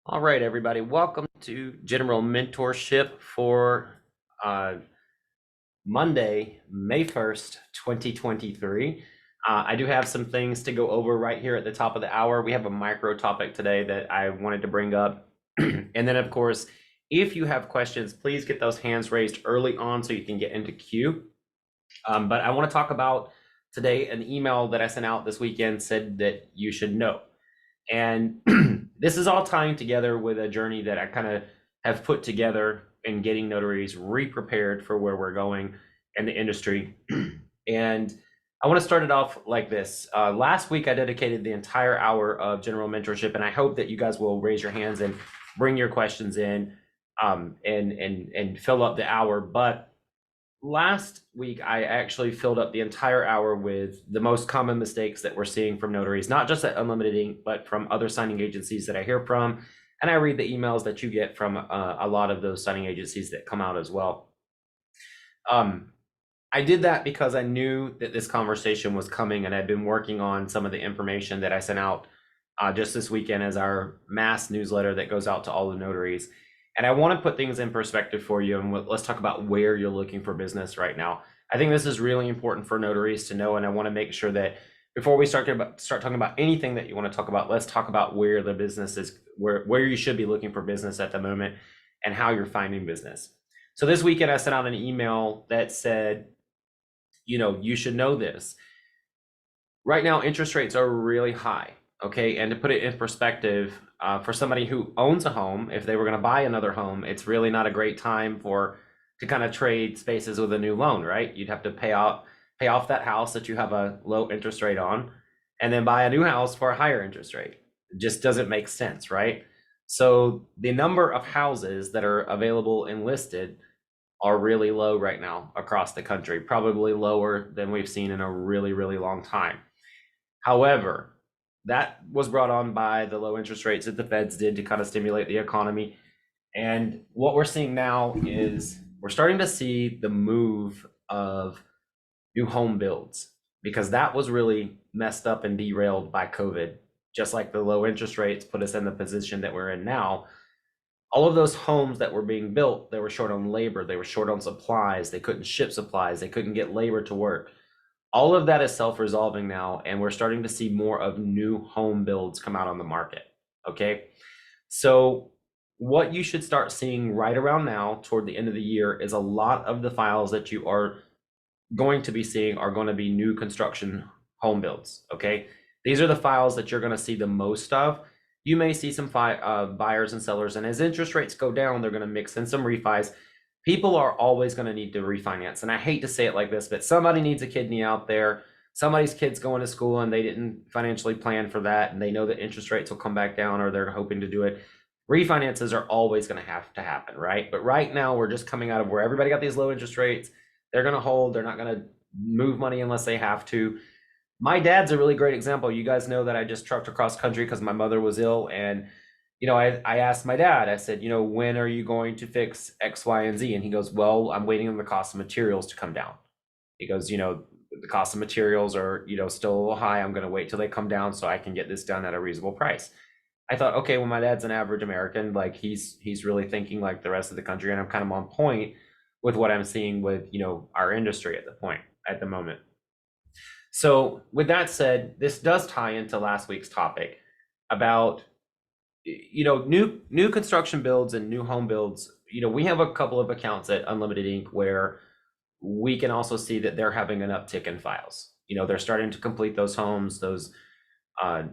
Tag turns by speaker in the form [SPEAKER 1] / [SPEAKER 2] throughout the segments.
[SPEAKER 1] All right, everybody, welcome to General Mentorship for Monday, May 1st, 2023. I do have some things to go over right here at the top of the hour. We have a micro topic today that I wanted to bring up. And then, of course, if you have questions, please get those hands raised early on so you can get into queue. But I want to talk about today an email that I sent out this weekend said that you should know. And this is all tying together with a journey that I kind of have put together in getting notaries re-prepared for where we're going in the industry. And I want to start it off like this. Last week, I dedicated the entire hour of general mentorship, and I hope that you guys will raise your hands and bring your questions in and fill up the hour. But last week, I actually filled up the entire hour with the most common mistakes that we're seeing from notaries, not just at Unlimited Ink, but from other signing agencies that I hear from. And I read the emails that you get from a lot of those signing agencies that come out as well. I did that because I knew that this conversation was coming, and I've been working on some of the information that I sent out just this weekend as our mass newsletter that goes out to all the notaries. And I want to put things in perspective for you, and let's talk about where you're looking for business right now. I think this is really important for notaries to know, and I want to make sure that before we start talking about anything that you want to talk about, let's talk about where the business is, where you should be looking for business at the moment, and how you're finding business. So this weekend, I sent out an email that said, you should know this. Right now, interest rates are really high. Okay, and to put it in perspective, for somebody who owns a home, if they were going to buy another home, it's really not a great time to kind of trade spaces with a new loan, right? You'd have to pay off that house that you have a low interest rate on, and then buy a new house for a higher interest rate. It just doesn't make sense, right? So the number of houses that are available and listed are really low right now across the country, probably lower than we've seen in a really, really long time. However, that was brought on by the low interest rates that the Feds did to kind of stimulate the economy. And what we're seeing now is we're starting to see the move of new home builds, because that was really messed up and derailed by COVID. Just like the low interest rates put us in the position that we're in now, all of those homes that were being built, they were short on labor, they were short on supplies, they couldn't ship supplies, they couldn't get labor to work. All of that is self-resolving now, and we're starting to see more of new home builds come out on the market. Okay, so what you should start seeing right around now toward the end of the year is a lot of the files that you are going to be seeing are going to be new construction home builds. Okay, these are the files that you're going to see the most of. You may see some buyers and sellers, and as interest rates go down, they're going to mix in some refis. People are always going to need to refinance. And I hate to say it like this, but somebody needs a kidney out there. Somebody's kid's going to school and they didn't financially plan for that, and they know that interest rates will come back down, or they're hoping to do it. Refinances are always going to have to happen, right? But right now, we're just coming out of where everybody got these low interest rates. They're going to hold. They're not going to move money unless they have to. My dad's a really great example. You guys know that I just trucked across country because my mother was ill, and I asked my dad, I said, when are you going to fix X, Y, and Z? And he goes, well, I'm waiting on the cost of materials to come down. He goes, the cost of materials are, still a little high. I'm going to wait till they come down so I can get this done at a reasonable price. I thought, okay, well, my dad's an average American. Like he's really thinking like the rest of the country. And I'm kind of on point with what I'm seeing with, our industry at the moment. So with that said, this does tie into last week's topic about new construction builds and new home builds. We have a couple of accounts at Unlimited Ink where we can also see that they're having an uptick in files. They're starting to complete those homes. Those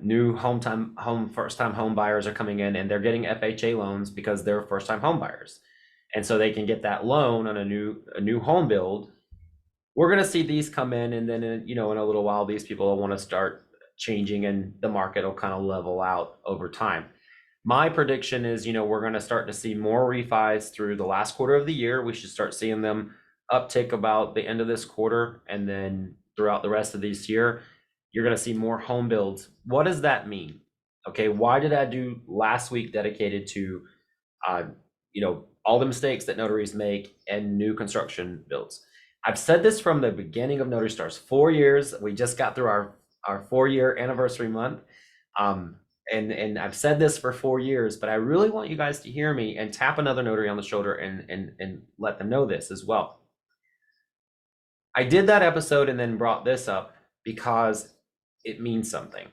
[SPEAKER 1] new first-time home buyers are coming in, and they're getting FHA loans because they're first-time home buyers, and so they can get that loan on a new home build. We're going to see these come in, and then in a little while, these people will want to start changing, and the market will kind of level out over time. My prediction is, we're going to start to see more refis through the last quarter of the year. We should start seeing them uptick about the end of this quarter, and then throughout the rest of this year, you're going to see more home builds. What does that mean? Okay, why did I do last week dedicated to, all the mistakes that notaries make and new construction builds? I've said this from the beginning of Notary Stars, 4 years. We just got through our 4-year anniversary month. and I've said this for 4 years, but I really want you guys to hear me and tap another notary on the shoulder and let them know this as well. I did that episode and then brought this up because it means something.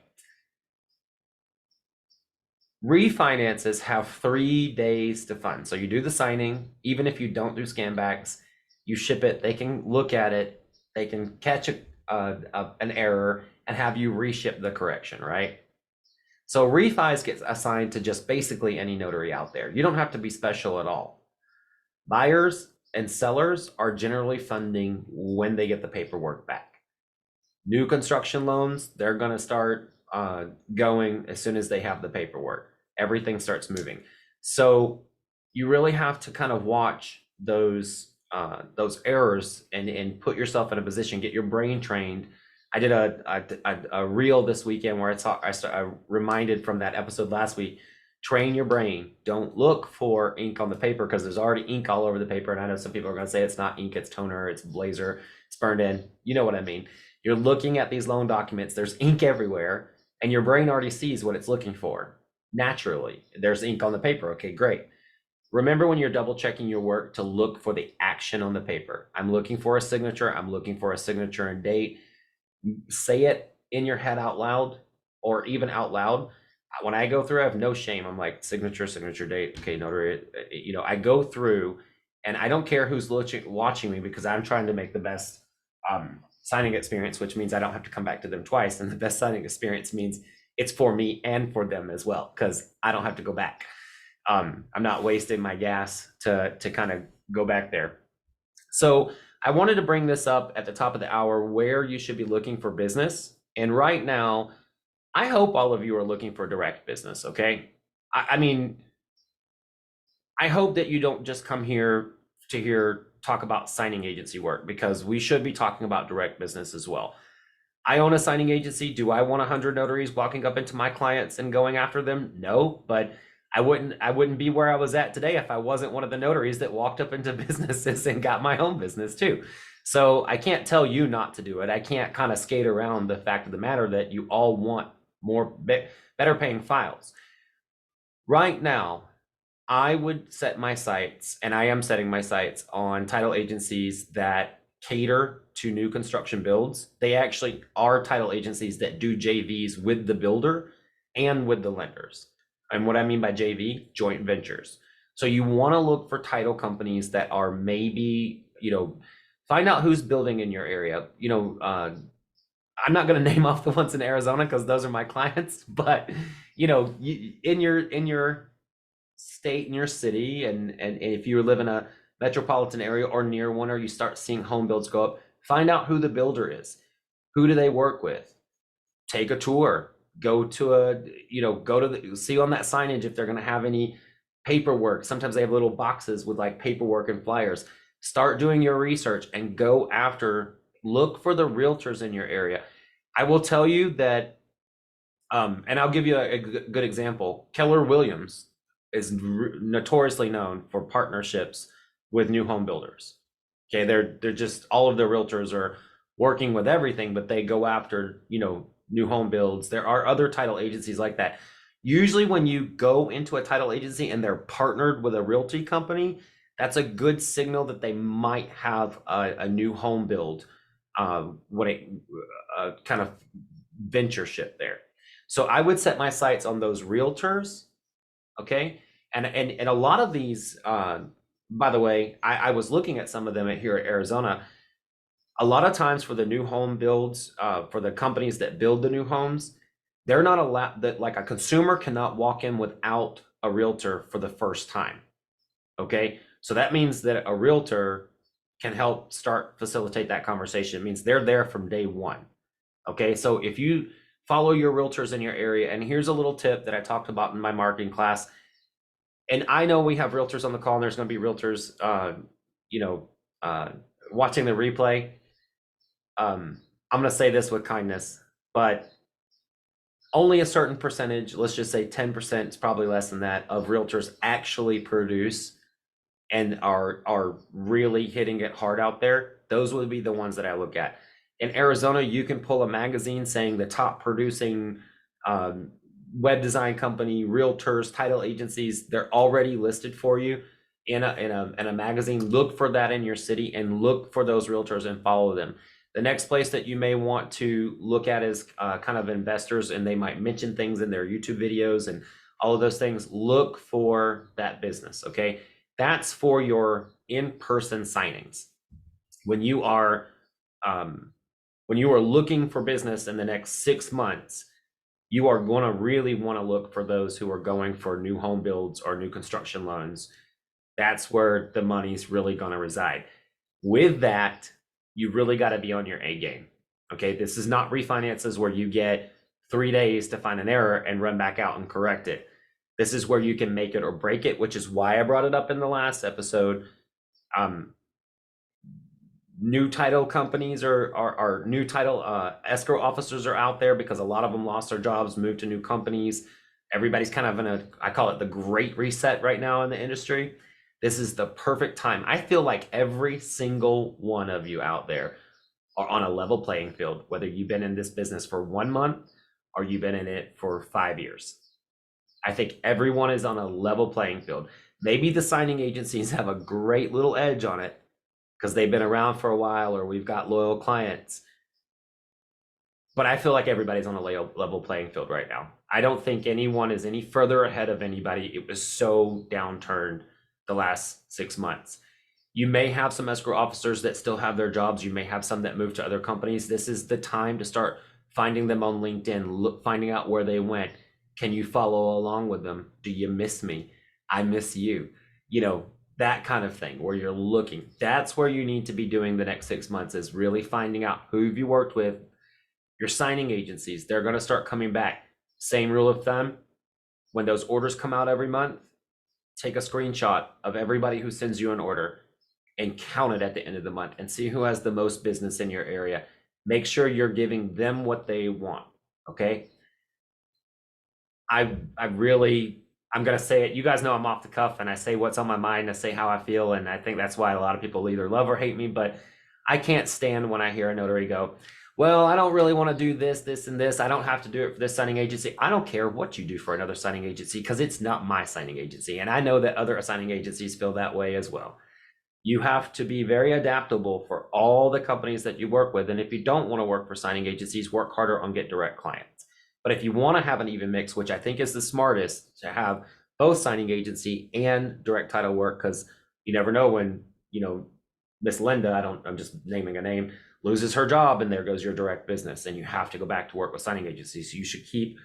[SPEAKER 1] Refinances have 3 days to fund. So you do the signing, even if you don't do scan backs, you ship it, they can look at it, they can catch an error and have you reship the correction, right? So refis gets assigned to just basically any notary out there. You don't have to be special at all. Buyers and sellers are generally funding when they get the paperwork back. New construction loans, they're going to start going as soon as they have the paperwork. Everything starts moving. So you really have to kind of watch those errors and put yourself in a position, get your brain trained. I did a reel this weekend where I reminded from that episode last week, train your brain. Don't look for ink on the paper because there's already ink all over the paper. And I know some people are going to say it's not ink, it's toner, it's blazer, it's burned in. You know what I mean? You're looking at these loan documents, there's ink everywhere, and your brain already sees what it's looking for. Naturally, there's ink on the paper. Okay, great. Remember when you're double checking your work to look for the action on the paper. I'm looking for a signature. I'm looking for a signature and date. Say it in your head out loud or even out loud. When I go through, I have no shame. I'm like signature, date. Okay, notary, I go through and I don't care who's watching me because I'm trying to make the best signing experience, which means I don't have to come back to them twice. And the best signing experience means it's for me and for them as well, because I don't have to go back. I'm not wasting my gas to kind of go back there. So I wanted to bring this up at the top of the hour where you should be looking for business. And right now, I hope all of you are looking for direct business, okay? I mean, I hope that you don't just come here to hear talk about signing agency work, because we should be talking about direct business as well. I own a signing agency. Do I want 100 notaries walking up into my clients and going after them? No, but I wouldn't be where I was at today if I wasn't one of the notaries that walked up into businesses and got my own business too. So I can't tell you not to do it. I can't kind of skate around the fact of the matter that you all want more better paying files. Right now, I would set my sights, and I am setting my sights on title agencies that cater to new construction builds. They actually are title agencies that do JVs with the builder and with the lenders. And what I mean by JV, joint ventures. So you want to look for title companies that are maybe, find out who's building in your area. I'm not going to name off the ones in Arizona because those are my clients, but in your state, in your city, and if you live in a metropolitan area or near one, or you start seeing home builds go up, find out who the builder is. Who do they work with? Take a tour. Go to see on that signage if they're going to have any paperwork. Sometimes they have little boxes with like paperwork and flyers. Start doing your research and look for the realtors in your area. I will tell you that, and I'll give you a good example. Keller Williams is notoriously known for partnerships with new home builders. Okay, they're just, all of their realtors are working with everything, but they go after, new home builds. There are other title agencies like that. Usually when you go into a title agency and they're partnered with a realty company, that's a good signal that they might have a new home build, kind of ventureship there. So I would set my sights on those realtors, okay? And a lot of these, by the way, I was looking at some of them here at Arizona. A lot of times for the new home builds, for the companies that build the new homes, they're not allowed, that like a consumer cannot walk in without a realtor for the first time, okay? So that means that a realtor can help facilitate that conversation. It means they're there from day one, okay? So if you follow your realtors in your area, and here's a little tip that I talked about in my marketing class, and I know we have realtors on the call, and there's going to be realtors, watching the replay. I'm going to say this with kindness, but only a certain percentage, let's just say 10%, it's probably less than that, of realtors actually produce and are really hitting it hard out there. Those would be the ones that I look at. In Arizona, you can pull a magazine saying the top producing web design company, realtors, title agencies, they're already listed for you in a magazine. Look for that in your city and look for those realtors and follow them. The next place that you may want to look at is kind of investors, and they might mention things in their YouTube videos and all of those things. Look for that business, okay? That's for your in-person signings. When you are looking for business in the next 6 months, you are going to really want to look for those who are going for new home builds or new construction loans. That's where the money's really going to reside. With that, you really got to be on your A game. Okay, this is not refinances where you get 3 days to find an error and run back out and correct it. This is where you can make it or break it, which is why I brought it up in the last episode. New title companies are new title escrow officers are out there because a lot of them lost their jobs, moved to new companies. Everybody's kind of in a, I call it the great reset right now in the industry. This is the perfect time. I feel like every single one of you out there are on a level playing field, whether you've been in this business for 1 month or you've been in it for 5 years. I think everyone is on a level playing field. Maybe the signing agencies have a great little edge on it because they've been around for a while or we've got loyal clients. But I feel like everybody's on a level playing field right now. I don't think anyone is any further ahead of anybody. It was so downturned the last 6 months. You may have some escrow officers that still have their jobs. You may have some that moved to other companies. This is the time to start finding them on LinkedIn, finding out where they went. Can you follow along with them? Do you miss me? I miss you. You know, that kind of thing where you're looking. That's where you need to be doing the next 6 months, is really finding out who have you worked with. Your signing agencies, they're going to start coming back. Same rule of thumb, when those orders come out every month, take a screenshot of everybody who sends you an order and count it at the end of the month and see who has the most business in your area. Make sure you're giving them what they want, okay? I'm going to say it. You guys know I'm off the cuff and I say what's on my mind. I say how I feel. And I think that's why a lot of people either love or hate me, but I can't stand when I hear a notary go, well, I don't really want to do this, this, and this. I don't have to do it for this signing agency. I don't care what you do for another signing agency because it's not my signing agency. And I know that other signing agencies feel that way as well. You have to be very adaptable for all the companies that you work with. And if you don't want to work for signing agencies, work harder on get direct clients. But if you want to have an even mix, which I think is the smartest, to have both signing agency and direct title work, because you never know when, you know, Miss Linda, I'm just naming a name, loses her job and there goes your direct business and you have to go back to work with signing agencies. So you should keep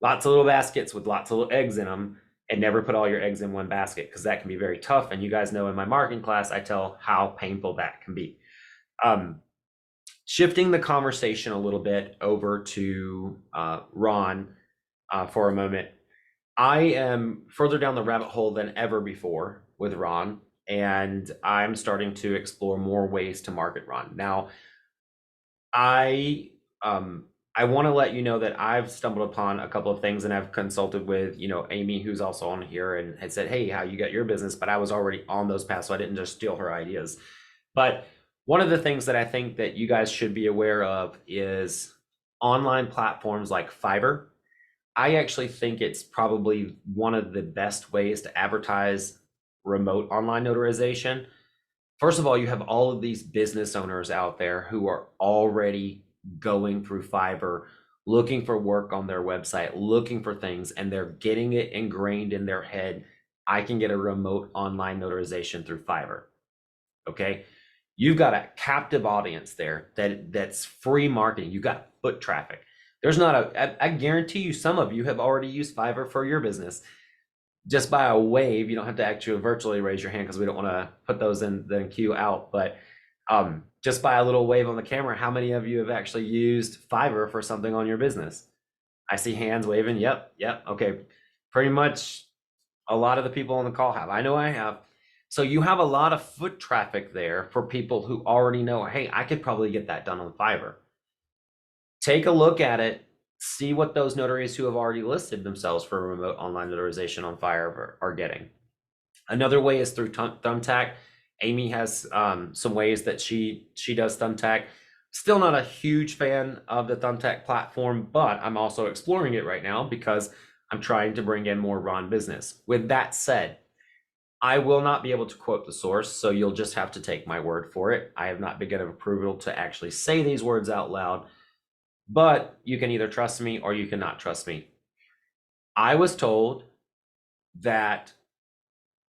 [SPEAKER 1] lots of little baskets with lots of little eggs in them and never put all your eggs in one basket, because that can be very tough. And you guys know in my marketing class, I tell how painful that can be. Shifting the conversation a little bit over to Ron for a moment. I am further down the rabbit hole than ever before with Ron, and I'm starting to explore more ways to market Ron. Now, I want to let you know that I've stumbled upon a couple of things, and I've consulted with, you know, Amy, who's also on here, and had said, hey, how you got your business? But I was already on those paths, so I didn't just steal her ideas. But one of the things that I think that you guys should be aware of is online platforms like Fiverr. I actually think it's probably one of the best ways to advertise remote online notarization. First of all, you have all of these business owners out there who are already going through Fiverr, looking for work on their website, looking for things, and they're getting it ingrained in their head. I can get a remote online notarization through Fiverr. Okay. You've got a captive audience there that's free marketing. You've got foot traffic. There's not I guarantee you some of you have already used Fiverr for your business. Just by a wave, you don't have to actually virtually raise your hand because we don't want to put those in the queue out. But just by a little wave on the camera, how many of you have actually used Fiverr for something on your business? I see hands waving. Yep. Okay. Pretty much a lot of the people on the call have. I know I have. So you have a lot of foot traffic there for people who already know, hey, I could probably get that done on Fiverr. Take a look at it, see what those notaries who have already listed themselves for remote online notarization on Fiverr are getting. Another way is through Thumbtack. Amy has some ways that she does Thumbtack. Still not a huge fan of the Thumbtack platform, but I'm also exploring it right now because I'm trying to bring in more Ron business. With that said, I will not be able to quote the source, so you'll just have to take my word for it. I have not been given approval to actually say these words out loud, but you can either trust me or you cannot trust me. I was told that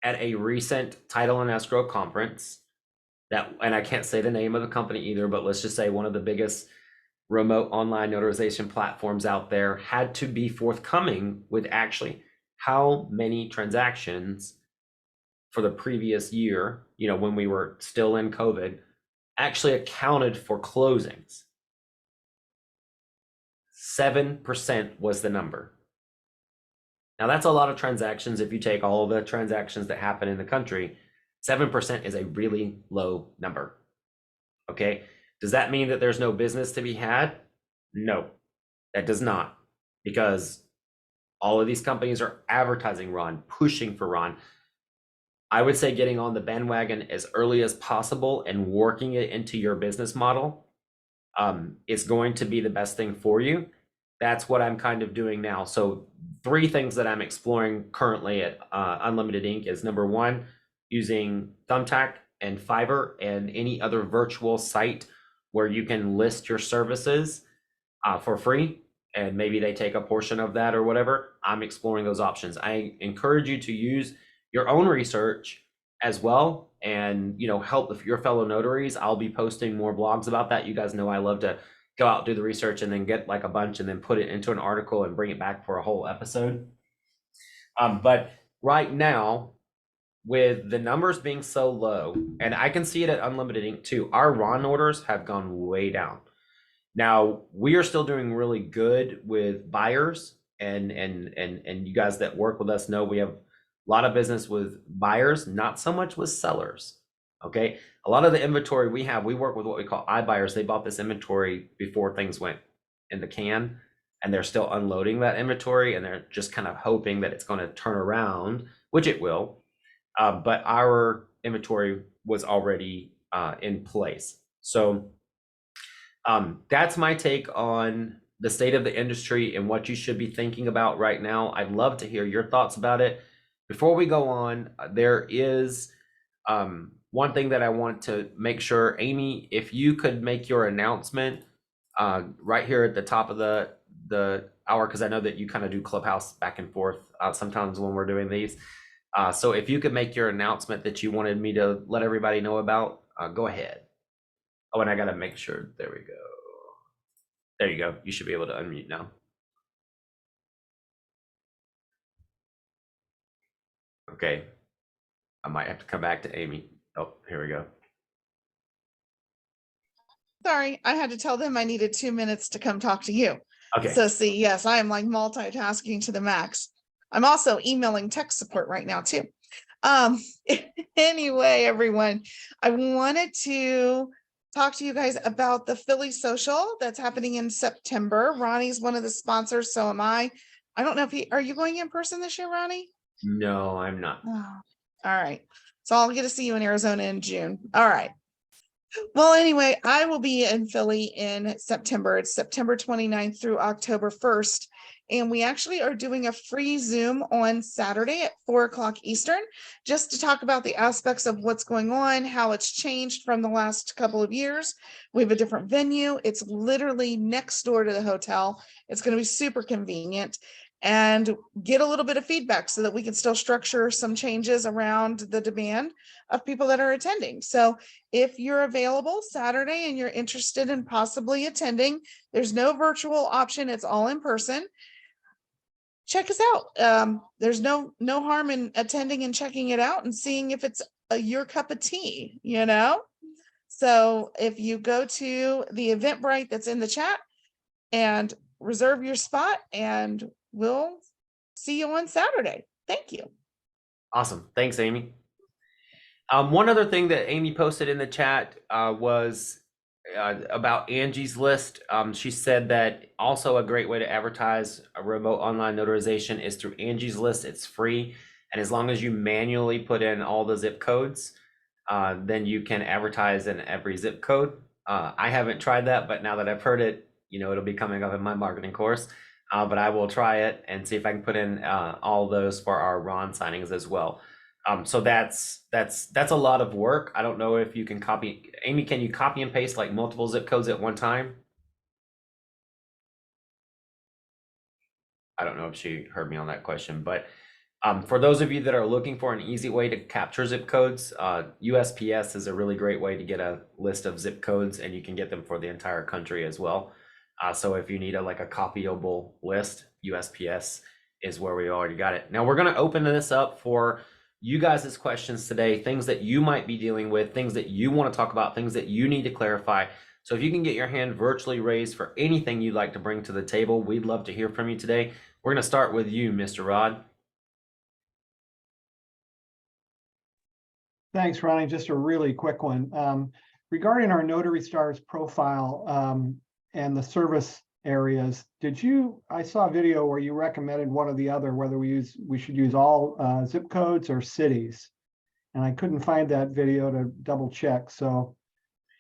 [SPEAKER 1] at a recent title and escrow conference that, and I can't say the name of the company either, but let's just say one of the biggest remote online notarization platforms out there had to be forthcoming with actually how many transactions for the previous year, you know, when we were still in COVID, actually accounted for closings. 7% was the number. Now that's a lot of transactions. If you take all of the transactions that happen in the country, 7% is a really low number. Okay. Does that mean that there's no business to be had? No, that does not, because all of these companies are advertising Ron, pushing for Ron. I would say getting on the bandwagon as early as possible and working it into your business model is going to be the best thing for you. That's what I'm kind of doing now. So 3 things that I'm exploring currently at Unlimited Ink is, number 1, using Thumbtack and Fiverr and any other virtual site where you can list your services for free, and maybe they take a portion of that or whatever. I'm exploring those options. I encourage you to use your own research as well, and help your fellow notaries. I'll be posting more blogs about that. You guys know I love to go out, do the research, and then get like a bunch and then put it into an article and bring it back for a whole episode. But right now, with the numbers being so low, and I can see it at Unlimited Ink too, our Ron orders have gone way down. Now we are still doing really good with buyers, and you guys that work with us know we have a lot of business with buyers, not so much with sellers. Okay, a lot of the inventory we work with what we call iBuyers. They bought this inventory before things went in the can, and they're still unloading that inventory, and they're just kind of hoping that it's going to turn around, which it will. But our inventory was already in place. So that's my take on the state of the industry and what you should be thinking about right now. I'd love to hear your thoughts about it. Before we go on, there is one thing that I want to make sure, Amy, if you could make your announcement right here at the top of the hour, because I know that you kind of do Clubhouse back and forth sometimes when we're doing these. So if you could make your announcement that you wanted me to let everybody know about, go ahead. Oh, and I got to make sure. There we go. There you go. You should be able to unmute now. Okay. I might have to come back to Amy. Oh, here we go.
[SPEAKER 2] Sorry, I had to tell them I needed 2 minutes to come talk to you.
[SPEAKER 1] Okay.
[SPEAKER 2] So see, yes, I am like multitasking to the max. I'm also emailing tech support right now too. Anyway, everyone, I wanted to talk to you guys about the Philly Social that's happening in September. Ronnie's one of the sponsors, so am I. I don't know if are you going in person this year, Ronnie?
[SPEAKER 1] No, I'm not.
[SPEAKER 2] Oh, all right. So I'll get to see you in Arizona in June. All right. Well, anyway, I will be in Philly in September. It's September 29th through October 1st. And we actually are doing a free Zoom on Saturday at 4:00 Eastern, just to talk about the aspects of what's going on, how it's changed from the last couple of years. We have a different venue. It's literally next door to the hotel. It's going to be super convenient, and get a little bit of feedback so that we can still structure some changes around the demand of people that are attending. So if you're available Saturday and you're interested in possibly attending, there's no virtual option. It's all in person. Check us out. There's no harm in attending and checking it out and seeing if it's your cup of tea, So if you go to the Eventbrite that's in the chat and reserve your spot, and we'll see you on Saturday. Thank you.
[SPEAKER 1] Awesome. Thanks, Amy. One other thing that Amy posted in the chat was about Angie's list. She said that also a great way to advertise a remote online notarization is through Angie's list. It's free. And as long as you manually put in all the zip codes, then you can advertise in every zip code. I haven't tried that, but now that I've heard it, it'll be coming up in my marketing course. but I will try it and see if I can put in all those for our Ron signings as well. So that's a lot of work. I don't know if you can copy. Amy, can you copy and paste like multiple zip codes at one time? I don't know if she heard me on that question, but for those of you that are looking for an easy way to capture zip codes, USPS is a really great way to get a list of zip codes, and you can get them for the entire country as well. So if you need like a copyable list, USPS is where we already got it. Now we're going to open this up for you guys' questions today, things that you might be dealing with, things that you want to talk about, things that you need to clarify. So if you can get your hand virtually raised for anything you'd like to bring to the table, we'd love to hear from you today. We're going to start with you, Mr. Rod.
[SPEAKER 3] Thanks, Ronnie. Just a really quick one. Regarding our Notary Stars profile and the service areas, I saw a video where you recommended one or the other, whether we should use all zip codes or cities. And I couldn't find that video to double check. So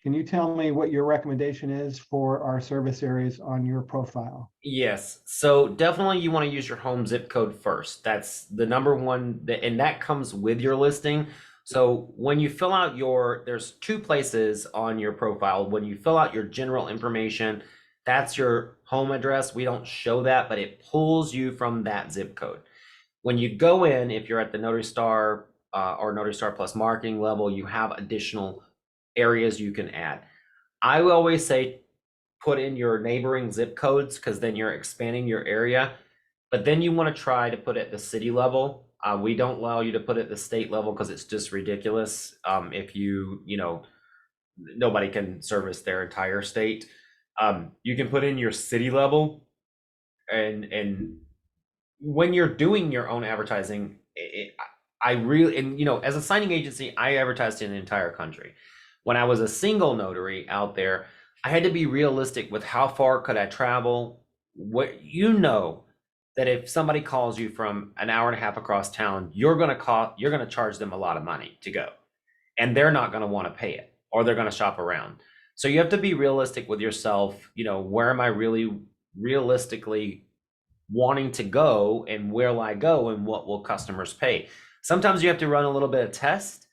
[SPEAKER 3] can you tell me what your recommendation is for our service areas on your profile?
[SPEAKER 1] Yes. So definitely you want to use your home zip code first. That's the number one, and that comes with your listing. So when you fill out there's two places on your profile. When you fill out your general information, that's your home address. We don't show that, but it pulls you from that zip code. When you go in, if you're at the Notary Star or Notary Star Plus marketing level, you have additional areas you can add. I will always say put in your neighboring zip codes because then you're expanding your area. But then you want to try to put it at the city level. We don't allow you to put it at the state level because it's just ridiculous. If nobody can service their entire state. You can put in your city level, and when you're doing your own advertising, as a signing agency, I advertised in the entire country. When I was a single notary out there, I had to be realistic with how far could I travel. That if somebody calls you from an hour and a half across town, you're going to charge them a lot of money to go, and they're not going to want to pay it, or they're going to shop around. So you have to be realistic with yourself. Where am I really realistically wanting to go, and where will I go, and what will customers pay? Sometimes you have to run a little bit of test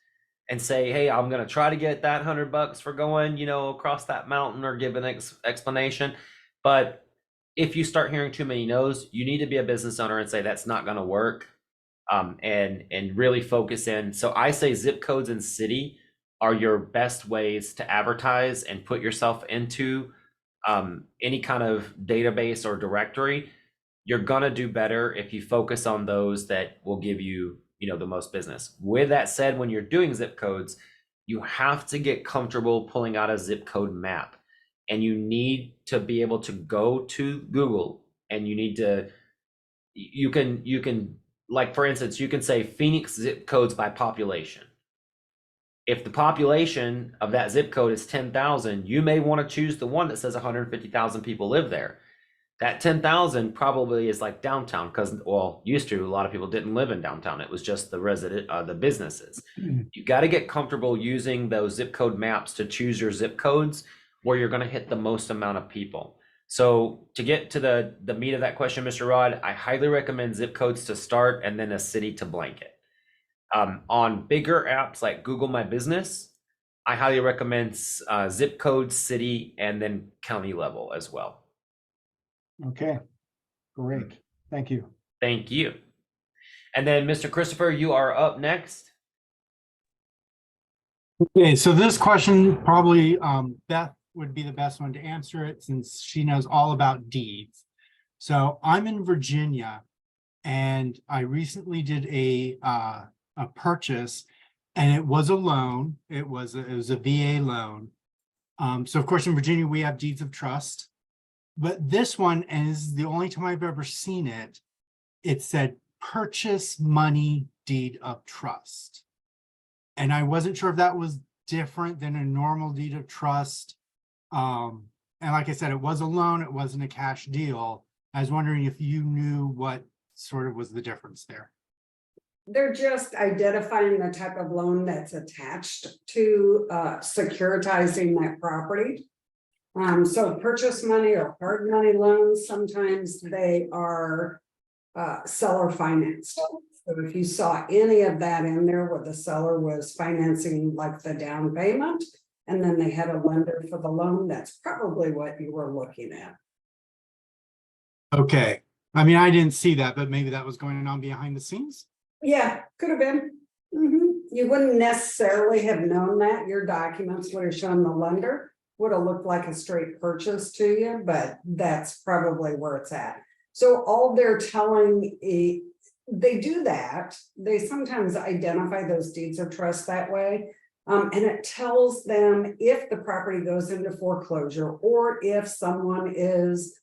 [SPEAKER 1] and say, hey, I'm going to try to get that $100 for going, across that mountain, or give an explanation. But if you start hearing too many no's, you need to be a business owner and say that's not going to work, and really focus in. So I say zip codes and city are your best ways to advertise and put yourself into any kind of database or directory. You're going to do better if you focus on those that will give you, the most business. With that said, when you're doing zip codes, you have to get comfortable pulling out a zip code map. And you need to be able to go to Google, and you can, like, for instance, you can say Phoenix zip codes by population. If the population of that zip code is 10,000, you may want to choose the one that says 150,000 people live there. That 10,000 probably is like downtown, because, used to, a lot of people didn't live in downtown. It was just the businesses. You got to get comfortable using those zip code maps to choose your zip codes where you're going to hit the most amount of people. So to get to the meat of that question, Mr. Rod, I highly recommend zip codes to start, and then a city to blanket. On bigger apps like Google My Business, I highly recommend zip code, city, and then county level as well.
[SPEAKER 3] Okay, great. Thank you.
[SPEAKER 1] Thank you. And then Mr. Christopher, you are up next.
[SPEAKER 4] Okay, so this question probably Beth would be the best one to answer it, since she knows all about deeds. So I'm in Virginia, and I recently did a purchase, and it was a loan. It was a VA loan. So of course in Virginia we have deeds of trust, but this one, and this is the only time I've ever seen it, it said purchase money deed of trust. And I wasn't sure if that was different than a normal deed of trust. And like I said, it was a loan, it wasn't a cash deal. I was wondering if you knew what sort of was the difference there.
[SPEAKER 5] They're just identifying the type of loan that's attached to securitizing that property. So purchase money or hard money loans, sometimes they are seller financed. So if you saw any of that in there where the seller was financing like the down payment, and then they had a lender for the loan, that's probably what you were looking at.
[SPEAKER 4] Okay. I mean, I didn't see that, but maybe that was going on behind the scenes.
[SPEAKER 5] Yeah, could have been. You wouldn't necessarily have known that. Your documents would have shown the lender, would have looked like a straight purchase to you, but that's probably where it's at. So all they're telling, they do that. They sometimes identify those deeds of trust that way. And it tells them if the property goes into foreclosure or if someone is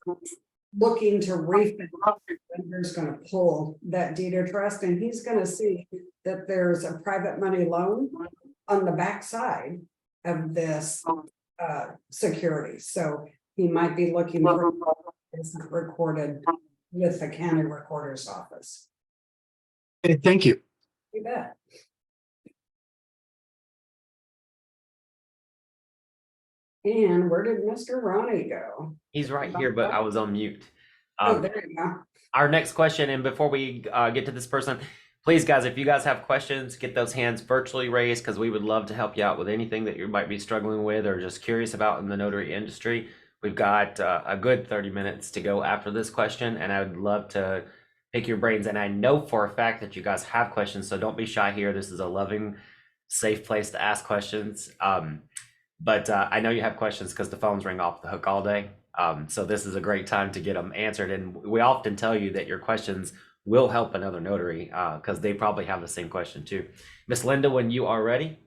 [SPEAKER 5] looking to refinance, lender's going to pull that deed of trust, and he's going to see that there's a private money loan on the backside of this security. So he might be looking for isn't recorded with the county recorder's office.
[SPEAKER 4] Okay, thank you.
[SPEAKER 5] You bet. And where did Mr. Ronnie go?
[SPEAKER 1] He's right here, but I was on mute.
[SPEAKER 5] Oh, there you go.
[SPEAKER 1] Our next question, and before we get to this person, please, guys, if you guys have questions, get those hands virtually raised because we would love to help you out with anything that you might be struggling with or just curious about in the notary industry. We've got a good 30 minutes to go after this question, and I would love to pick your brains. And I know for a fact that you guys have questions, so don't be shy here. This is a loving, safe place to ask questions. But I know you have questions because the phones ring off the hook all day. So this is a great time to get them answered. And we often tell you that your questions will help another notary because they probably have the same question too. Miss Linda, when you are ready.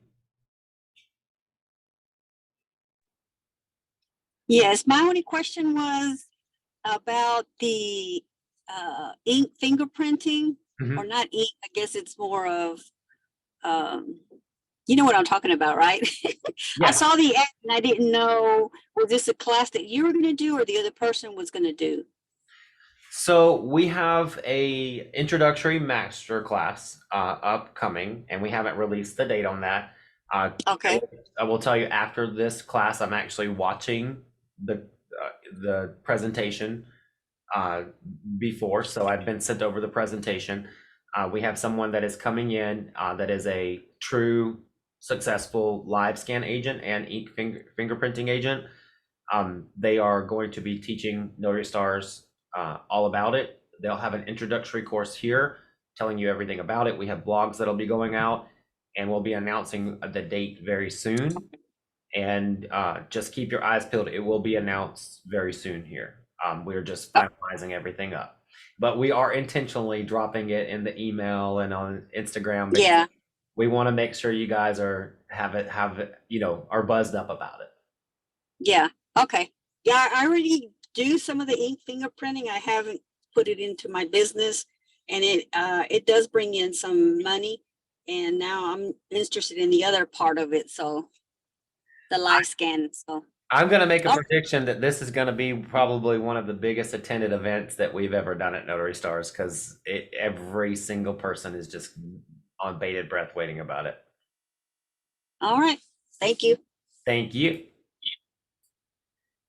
[SPEAKER 6] Yes, my only question was about the ink fingerprinting, or not ink. I guess it's more of, you know what I'm talking about, right?
[SPEAKER 1] Yeah.
[SPEAKER 6] I saw the ad and I didn't know, was this a class that you were going to do or the other person was going to do?
[SPEAKER 1] So we have a introductory master class upcoming, and we haven't released the date on that.
[SPEAKER 6] Okay.
[SPEAKER 1] I will tell you after this class, I'm actually watching the presentation before, so I've been sent over the presentation. We have someone that is coming in that is a true successful live scan agent and ink fingerprinting agent. They are going to be teaching Notary Stars all about it. They'll have an introductory course here telling you everything about it. We have blogs that'll be going out, and we'll be announcing the date very soon. And just keep your eyes peeled. It will be announced very soon here. We're just finalizing everything up, but we are intentionally dropping it in the email and on Instagram.
[SPEAKER 6] Yeah.
[SPEAKER 1] We want to make sure you guys have it, are buzzed up about it.
[SPEAKER 6] Yeah. Okay. Yeah, I already do some of the ink fingerprinting. I haven't put it into my business, and it does bring in some money. And now I'm interested in the other part of it. So the live scan. So
[SPEAKER 1] I'm going to make a prediction that this is going to be probably one of the biggest attended events that we've ever done at Notary Stars, because every single person is just on bated breath waiting about it.
[SPEAKER 6] all right. Thank you.
[SPEAKER 1] Thank you.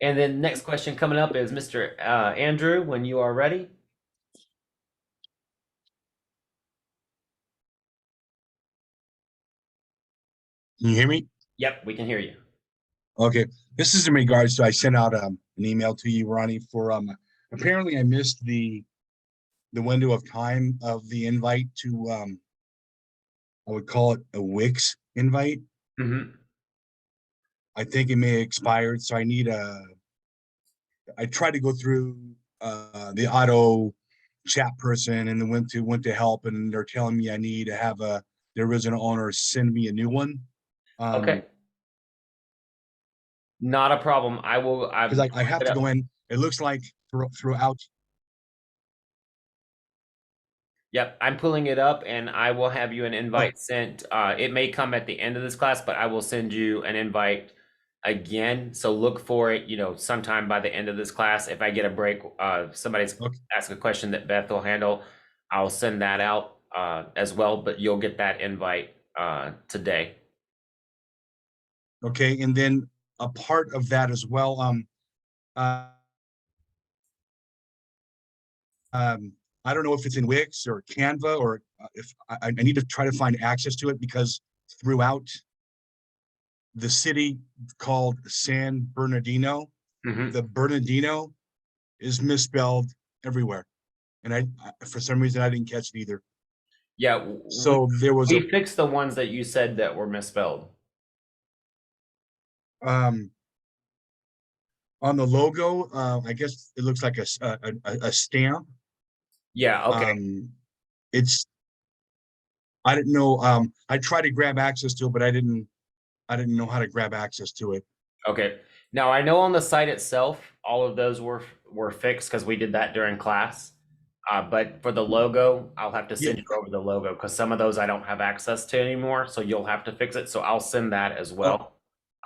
[SPEAKER 1] And then next question coming up is Mr. Andrew, when you are ready.
[SPEAKER 7] Can you hear me?
[SPEAKER 1] Yep, we can hear you.
[SPEAKER 7] Okay, this is in regards to, I sent out an email to you, Ronnie, for apparently I missed the window of time of the invite to I would call it a Wix invite.
[SPEAKER 1] Mm-hmm.
[SPEAKER 7] I think it may have expired, so I need I tried to go through the auto chat person and then went to help, and they're telling me I need to have the original owner send me a new one.
[SPEAKER 1] Okay. Not a problem. I will.
[SPEAKER 7] Because I have to go in. It looks like throughout.
[SPEAKER 1] Yep, I'm pulling it up, and I will have you an invite sent. It may come at the end of this class, but I will send you an invite again. So look for it, sometime by the end of this class. If I get a break, somebody's asked a question that Beth will handle, I'll send that out as well, but you'll get that invite today.
[SPEAKER 7] Okay, and then a part of that as well. I don't know if it's in Wix or Canva, or if I need to try to find access to it, because throughout the city called San Bernardino,
[SPEAKER 1] Mhm.
[SPEAKER 7] the Bernardino is misspelled everywhere. And for some reason, I didn't catch it either.
[SPEAKER 1] Yeah,
[SPEAKER 7] So there was
[SPEAKER 1] we fixed the ones that you said that were misspelled.
[SPEAKER 7] On the logo, I guess it looks like a stamp.
[SPEAKER 1] Yeah, okay.
[SPEAKER 7] It's, I didn't know, I tried to grab access to it, but I didn't know how to grab access to it.
[SPEAKER 1] Okay. Now I know on the site itself, all of those were fixed because we did that during class. But for the logo, I'll have to send you over the logo because some of those I don't have access to anymore. So you'll have to fix it. So I'll send that as well.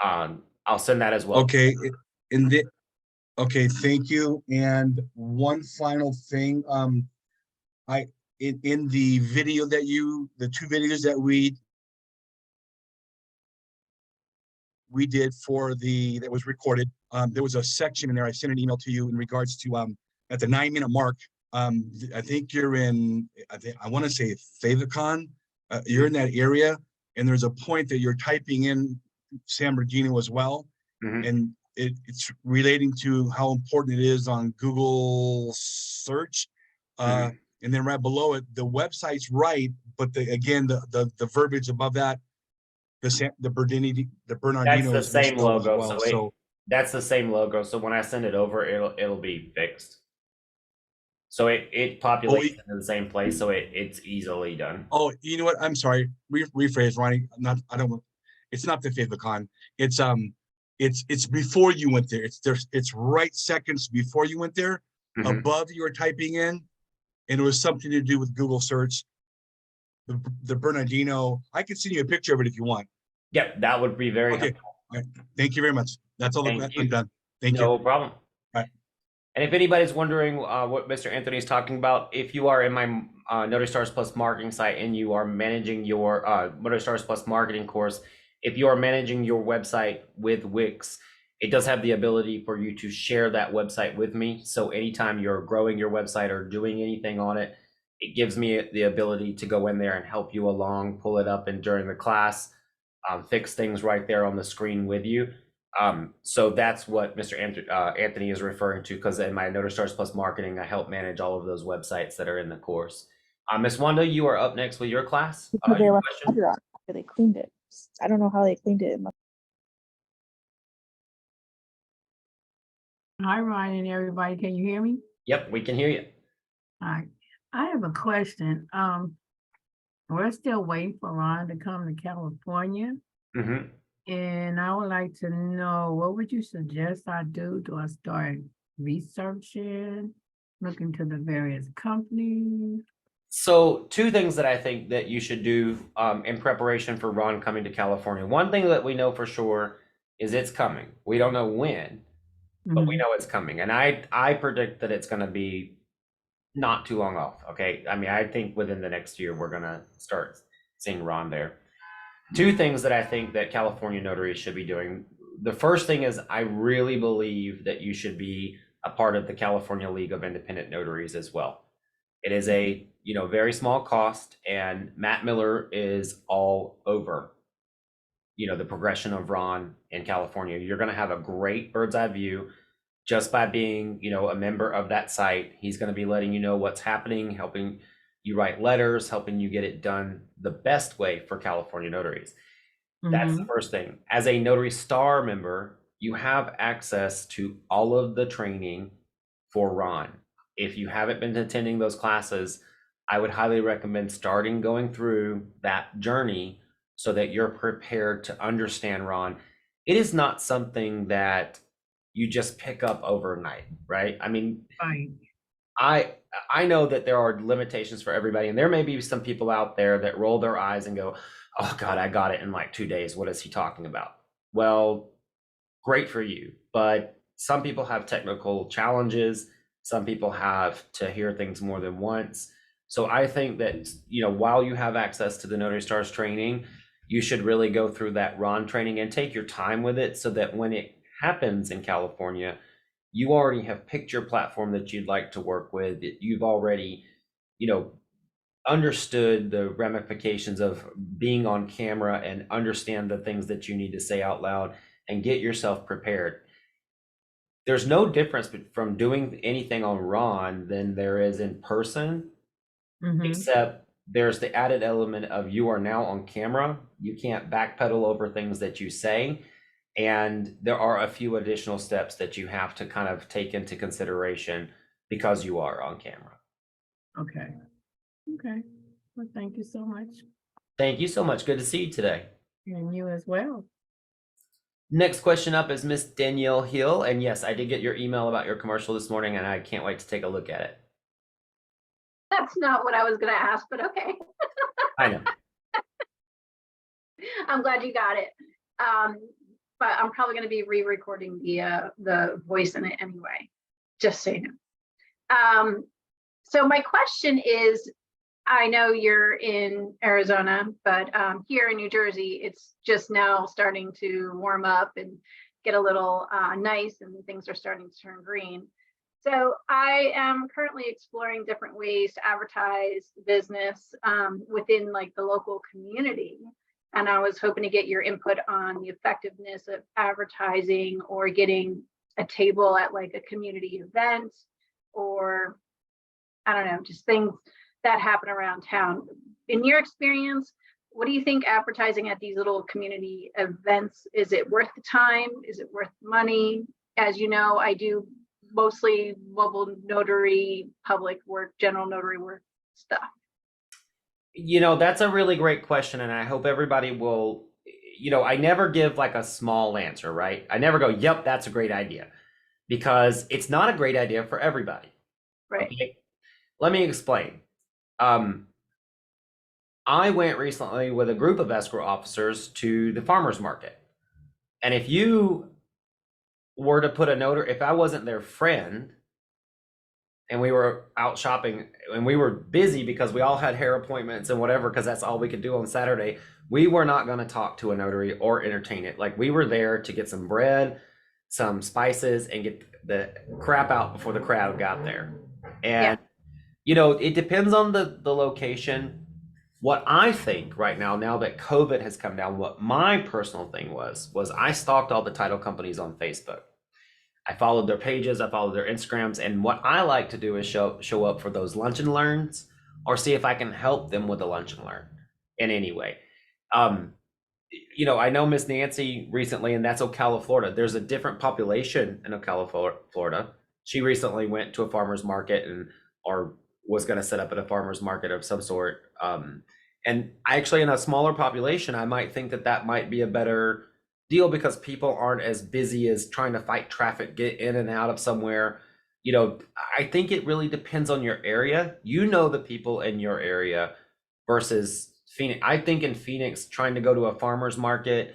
[SPEAKER 1] I'll send that as well.
[SPEAKER 7] Okay, in the, okay, thank you. And one final thing, in the video that the two videos that we did that was recorded, there was a section in there. I sent an email to you in regards to, at the 9-minute mark, I think you're in, I want to say Favicon, you're in that area, and there's a point that you're typing in San Bernardino as well.
[SPEAKER 1] Mhm.
[SPEAKER 7] And it's relating to how important it is on Google search.
[SPEAKER 1] Mhm.
[SPEAKER 7] And then right below it, the website's right, but the verbiage above that, the Bernardino
[SPEAKER 1] That's the
[SPEAKER 7] is
[SPEAKER 1] same
[SPEAKER 7] misspelled as
[SPEAKER 1] logo.
[SPEAKER 7] well.
[SPEAKER 1] So
[SPEAKER 7] So
[SPEAKER 1] that's the same logo. So when I send it over, it'll be fixed. So it populates in the same place, so it's easily done.
[SPEAKER 7] oh, you know what? I'm sorry. Rephrase, Ronnie. It's not the Favicon. It's before you went there. It's right seconds before you went there.
[SPEAKER 1] Mhm.
[SPEAKER 7] Above you were typing in, and it was something to do with Google search. The Bernardino. I can send you a picture of it if you want.
[SPEAKER 1] Yep, that would be very
[SPEAKER 7] Okay.
[SPEAKER 1] helpful.
[SPEAKER 7] All right. Thank you very much. That's all.
[SPEAKER 1] Thank
[SPEAKER 7] I'm
[SPEAKER 1] you.
[SPEAKER 7] done. Thank you.
[SPEAKER 1] No problem.
[SPEAKER 7] Right.
[SPEAKER 1] And if anybody's wondering what Mr. Anthony is talking about, if you are in my Notary Stars Plus marketing site and you are managing your Notary Stars Plus marketing course, if you are managing your website with Wix, it does have the ability for you to share that website with me. So anytime you're growing your website or doing anything on it, it gives me the ability to go in there and help you along, pull it up, and during the class, fix things right there on the screen with you. So that's what Mr. Anthony is referring to, because in my Notary Stars Plus marketing, I help manage all of those websites that are in the course. Ms. Wanda, you are up next with your class.
[SPEAKER 8] Because they
[SPEAKER 1] Your
[SPEAKER 8] left
[SPEAKER 1] question?
[SPEAKER 8] water on after they cleaned it. I don't know how they cleaned it.
[SPEAKER 9] Hi, Ryan and everybody. Can you hear me?
[SPEAKER 1] Yep, we can hear you.
[SPEAKER 9] Hi. I have a question. We're still waiting for Ron to come to California,
[SPEAKER 1] Mhm.
[SPEAKER 9] and I would like to know, what would you suggest I do? Do I start researching, looking to the various companies?
[SPEAKER 1] So two things that I think that you should do in preparation for Ron coming to California. One thing that we know for sure is it's coming. We don't know when, but we
[SPEAKER 9] Mhm.
[SPEAKER 1] know it's coming. And I predict that it's going to be not too long off. Okay. I mean, I think within the next year, we're going to start seeing Ron there. Two things that I think that California notaries should be doing. The first thing is I really believe that you should be a part of the California League of Independent Notaries as well. It is a, very small cost, and Matt Miller is all over, the progression of Ron in California. You're going to have a great bird's eye view just by being, a member of that site. He's going to be letting you know what's happening, helping you write letters, helping you get it done the best way for California notaries. That's the first thing. As a Notary Star member, you have access to all of the training for Ron. If you haven't been attending those classes, I would highly recommend starting going through that journey so that you're prepared to understand Ron. It is not something that you just pick up overnight, right? I mean,
[SPEAKER 9] Right.
[SPEAKER 1] I know that there are limitations for everybody, and there may be some people out there that roll their eyes and go, "Oh God, I got it in like 2 days. What is he talking about?" Well, great for you, but some people have technical challenges. Some people have to hear things more than once. So I think that, while you have access to the Notary Stars training, you should really go through that RON training and take your time with it so that when it happens in California, you already have picked your platform that you'd like to work with. You've already, you know, understood the ramifications of being on camera and understand the things that you need to say out loud and get yourself prepared. There's no difference from doing anything on RON than there is in person, except there's the added element of you are now on camera. You can't backpedal over things that you say. And there are a few additional steps that you have to kind of take into consideration because you are on camera.
[SPEAKER 9] Okay. Okay. Well, thank you so much.
[SPEAKER 1] Thank you so much. Good to see you today.
[SPEAKER 9] And you as well.
[SPEAKER 1] Next question up is Miss Danielle Hill. And yes, I did get your email about your commercial this morning, and I can't wait to take a look at it.
[SPEAKER 10] That's not what I was going to ask, but okay.
[SPEAKER 1] I know.
[SPEAKER 10] I'm glad you got it. But I'm probably going to be re-recording the voice in it anyway, just so you know. So my question is, I know you're in Arizona, but here in New Jersey, it's just now starting to warm up and get a little nice, and things are starting to turn green. So I am currently exploring different ways to advertise business within like the local community. And I was hoping to get your input on the effectiveness of advertising or getting a table at like a community event, or I don't know, just things that happen around town. In your experience, what do you think advertising at these little community events, is it worth the time? Is it worth money? As you know, I do mostly mobile notary, public work, general notary work stuff.
[SPEAKER 1] You know, that's a really great question, and I hope everybody will, you know, I never give like a small answer, right? I never go, yep, that's a great idea, because it's not a great idea for everybody.
[SPEAKER 10] Right.
[SPEAKER 1] Okay? Let me explain. I went recently with a group of escrow officers to the farmer's market. And if you were to put a notary, if I wasn't their friend, and we were out shopping and we were busy because we all had hair appointments and whatever, because that's all we could do on Saturday, we were not going to talk to a notary or entertain it. Like, we were there to get some bread, some spices, and get the crap out before the crowd got there. And, you know, it depends on the location. What I think right now that COVID has come down, what my personal thing was I stalked all the title companies on Facebook. I followed their pages, I followed their Instagrams, and what I like to do is show up for those lunch and learns, or see if I can help them with the lunch and learn in any way. You know, I know Miss Nancy recently, and that's Ocala, Florida. There's a different population in Ocala, Florida. She recently went to a farmer's market or was going to set up at a farmer's market of some sort. And actually, in a smaller population, I might think that might be a better deal, because people aren't as busy as trying to fight traffic, get in and out of somewhere. You know, I think it really depends on your area. You know, the people in your area versus Phoenix. I think in Phoenix, trying to go to a farmer's market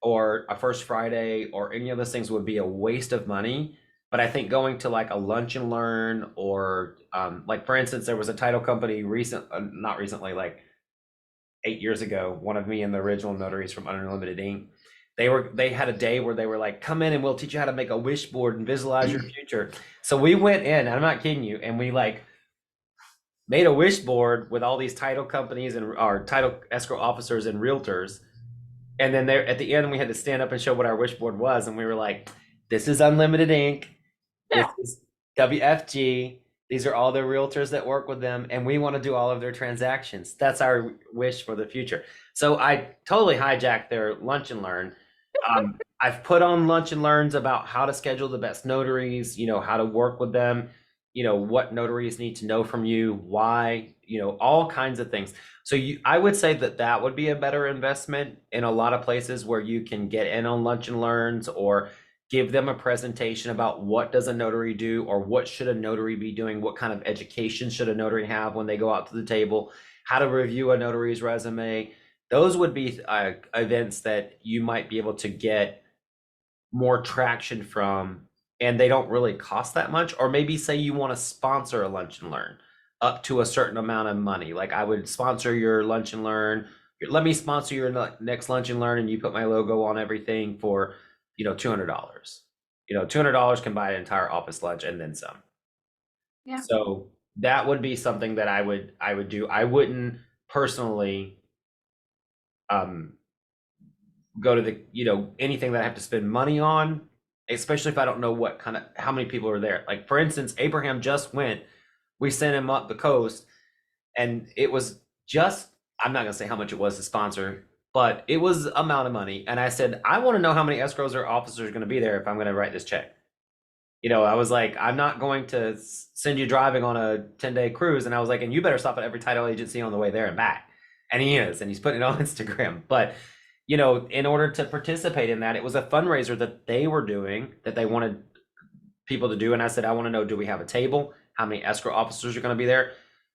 [SPEAKER 1] or a First Friday or any of those things would be a waste of money. But I think going to like a lunch and learn, or like, for instance, there was a title company not recently, like 8 years ago, one of me and the original notaries from Unlimited Ink, they had a day where they were like, come in and we'll teach you how to make a wish board and visualize your future. So we went in, I'm not kidding you, and we like made a wish board with all these title companies and our title escrow officers and realtors. And then there at the end, we had to stand up and show what our wish board was. And we were like, this is Unlimited Ink. This is WFG. These are all the realtors that work with them, and we want to do all of their transactions. That's our wish for the future. So I totally hijacked their lunch and learn. I've put on lunch and learns about how to schedule the best notaries, you know, how to work with them, you know, what notaries need to know from you, why, you know, all kinds of things. So I would say that would be a better investment in a lot of places where you can get in on lunch and learns, or give them a presentation about what does a notary do, or what should a notary be doing, what kind of education should a notary have when they go out to the table, how to review a notary's resume. Those would be events that you might be able to get more traction from, and they don't really cost that much. Or maybe say you want to sponsor a lunch and learn up to a certain amount of money. Like, I would sponsor your lunch and learn let me sponsor your next lunch and learn, and you put my logo on everything for, $200. $200 can buy an entire office lunch and then some.
[SPEAKER 10] Yeah.
[SPEAKER 1] So that would be something that I would do. I wouldn't personally go to the, anything that I have to spend money on, especially if I don't know how many people are there. Like, for instance, Abraham just went, we sent him up the coast, and it was just, I'm not gonna say how much it was to sponsor, but it was amount of money. And I said, I want to know how many escrows or officers are going to be there if I'm going to write this check. I was like, I'm not going to send you driving on a 10-day cruise. And I was like, and you better stop at every title agency on the way there and back. And he is, and he's putting it on Instagram. But, in order to participate in that, it was a fundraiser that they were doing that they wanted people to do. And I said, I want to know, do we have a table? How many escrow officers are going to be there?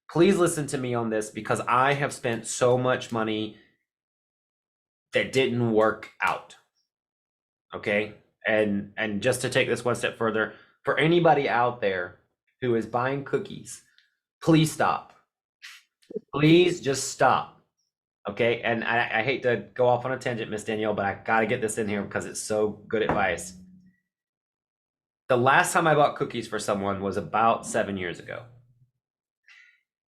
[SPEAKER 1] Please listen to me on this, because I have spent so much money that didn't work out. Okay. And just to take this one step further, for anybody out there who is buying cookies, please stop. Please just stop. Okay. And I hate to go off on a tangent, Miss Danielle, but I got to get this in here because it's so good advice. The last time I bought cookies for someone was about 7 years ago.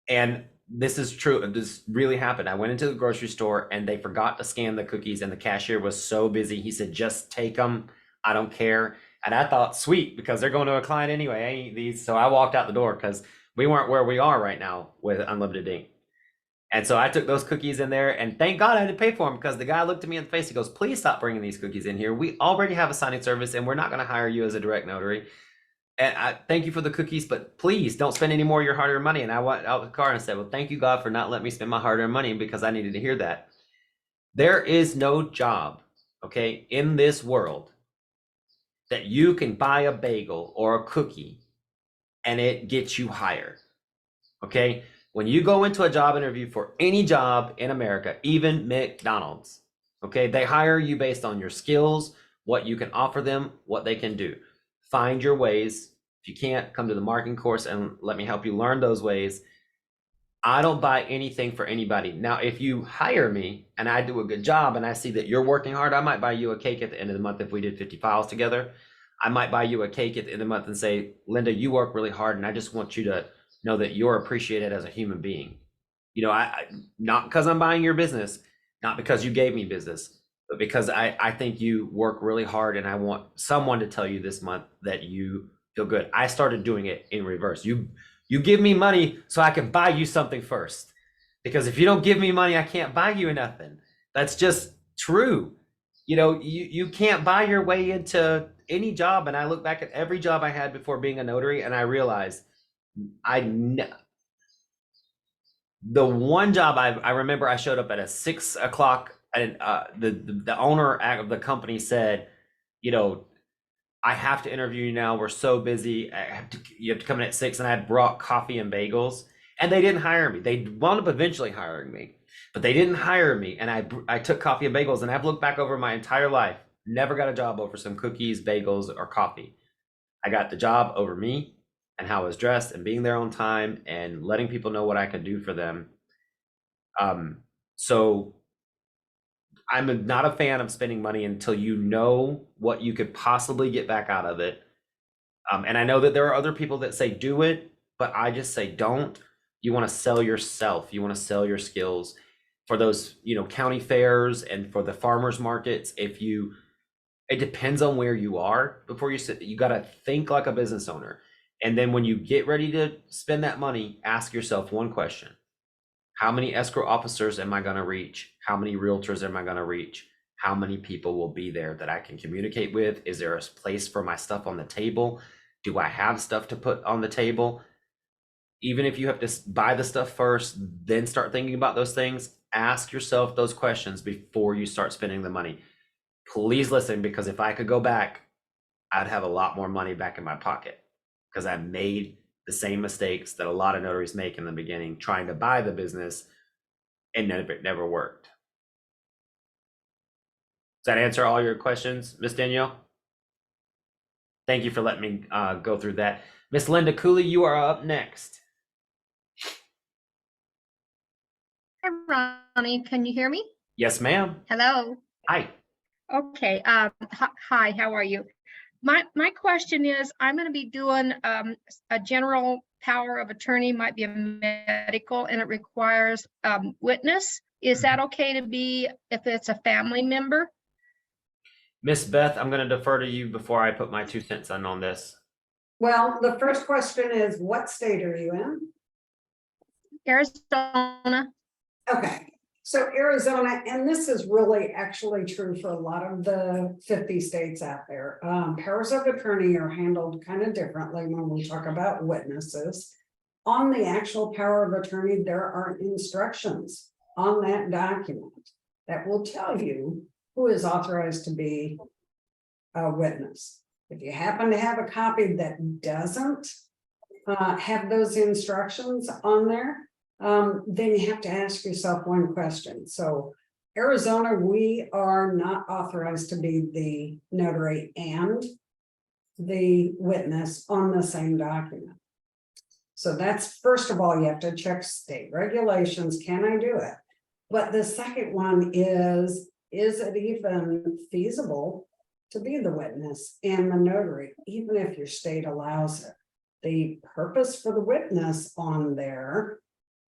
[SPEAKER 1] And this is true. This really happened. I went into the grocery store and they forgot to scan the cookies, and the cashier was so busy. He said, just take them. I don't care. And I thought, sweet, because they're going to a client anyway. I ain't these. So I walked out the door because we weren't where we are right now with unlimited ink. And so I took those cookies in there, and thank God I had to pay for them, because the guy looked at me in the face. He goes, please stop bringing these cookies in here. We already have a signing service, and we're not going to hire you as a direct notary. And I thank you for the cookies, but please don't spend any more of your hard-earned money. And I went out the car and said, well, thank you, God, for not letting me spend my hard-earned money, because I needed to hear that. There is no job, okay, in this world that you can buy a bagel or a cookie and it gets you hired. Okay. When you go into a job interview for any job in America, even McDonald's, okay, they hire you based on your skills, what you can offer them, what they can do. Find your ways. If you can't, come to the marketing course and let me help you learn those ways. I don't buy anything for anybody. Now, if you hire me and I do a good job and I see that you're working hard, I might buy you a cake at the end of the month. If we did 50 files together, I might buy you a cake at the end of the month and say, Linda, you work really hard, and I just want you to know that you're appreciated as a human being. I not because I'm buying your business, not because you gave me business, but because I think you work really hard, and I want someone to tell you this month that you feel good. I started doing it in reverse. You give me money so I can buy you something first, because if you don't give me money, I can't buy you nothing. That's just true. You can't buy your way into any job. And I look back at every job I had before being a notary, and I realized the one job I remember, I showed up at 6 o'clock, and the owner of the company said, I have to interview you now. We're so busy. You have to come in at 6, and I had brought coffee and bagels, and they didn't hire me. They wound up eventually hiring me, but they didn't hire me. And I took coffee and bagels, and I've looked back over my entire life, never got a job over some cookies, bagels, or coffee. I got the job over me and how I was dressed and being there on time and letting people know what I could do for them. So I'm not a fan of spending money until you know what you could possibly get back out of it. And I know that there are other people that say do it, but I just say don't. You want to sell yourself. You want to sell your skills for those, county fairs and for the farmers markets. It depends on where you are before you got to think like a business owner. And then when you get ready to spend that money, ask yourself one question. How many escrow officers am I going to reach? How many realtors am I going to reach? How many people will be there that I can communicate with? Is there a place for my stuff on the table? Do I have stuff to put on the table? Even if you have to buy the stuff first, then start thinking about those things, ask yourself those questions before you start spending the money. Please listen, because if I could go back, I'd have a lot more money back in my pocket, because I made the same mistakes that a lot of notaries make in the beginning, trying to buy the business, and it never worked. Does that answer all your questions, Miss Danielle? Thank you for letting me go through that. Miss Linda Cooley, you are up next.
[SPEAKER 11] Hi, Ronnie, can you hear me?
[SPEAKER 1] Yes, ma'am.
[SPEAKER 11] Hello.
[SPEAKER 1] Hi.
[SPEAKER 11] Okay, hi, how are you? My question is, I'm going to be doing a general power of attorney, might be a medical, and it requires witness. Is that okay to be if it's a family member?
[SPEAKER 1] Miss Beth, I'm going to defer to you before I put my 2 cents in on this.
[SPEAKER 5] Well, the first question is, what state are you in?
[SPEAKER 11] Arizona.
[SPEAKER 5] Okay, so Arizona, and this is really actually true for a lot of the 50 states out there. Powers of attorney are handled kind of differently when we talk about witnesses. On the actual power of attorney, there are instructions on that document that will tell you who is authorized to be a witness. If you happen to have a copy that doesn't have those instructions on there, then you have to ask yourself one question. So Arizona, we are not authorized to be the notary and the witness on the same document. So that's, first of all, you have to check state regulations. Can I do it? But the second one is it even feasible to be the witness and the notary, even if your state allows it? The purpose for the witness on there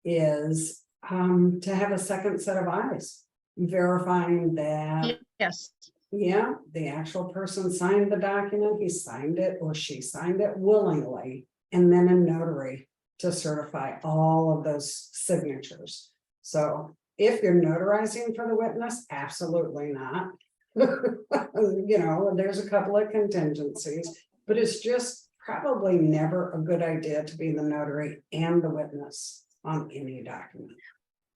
[SPEAKER 5] is to have a second set of eyes, verifying that,
[SPEAKER 11] Yes.
[SPEAKER 5] yeah, the actual person signed the document, he signed it or she signed it willingly, and then a notary to certify all of those signatures. So if you're notarizing for the witness, absolutely not. You know, there's a couple of contingencies, but it's just probably never a good idea to be the notary and the witness on any document.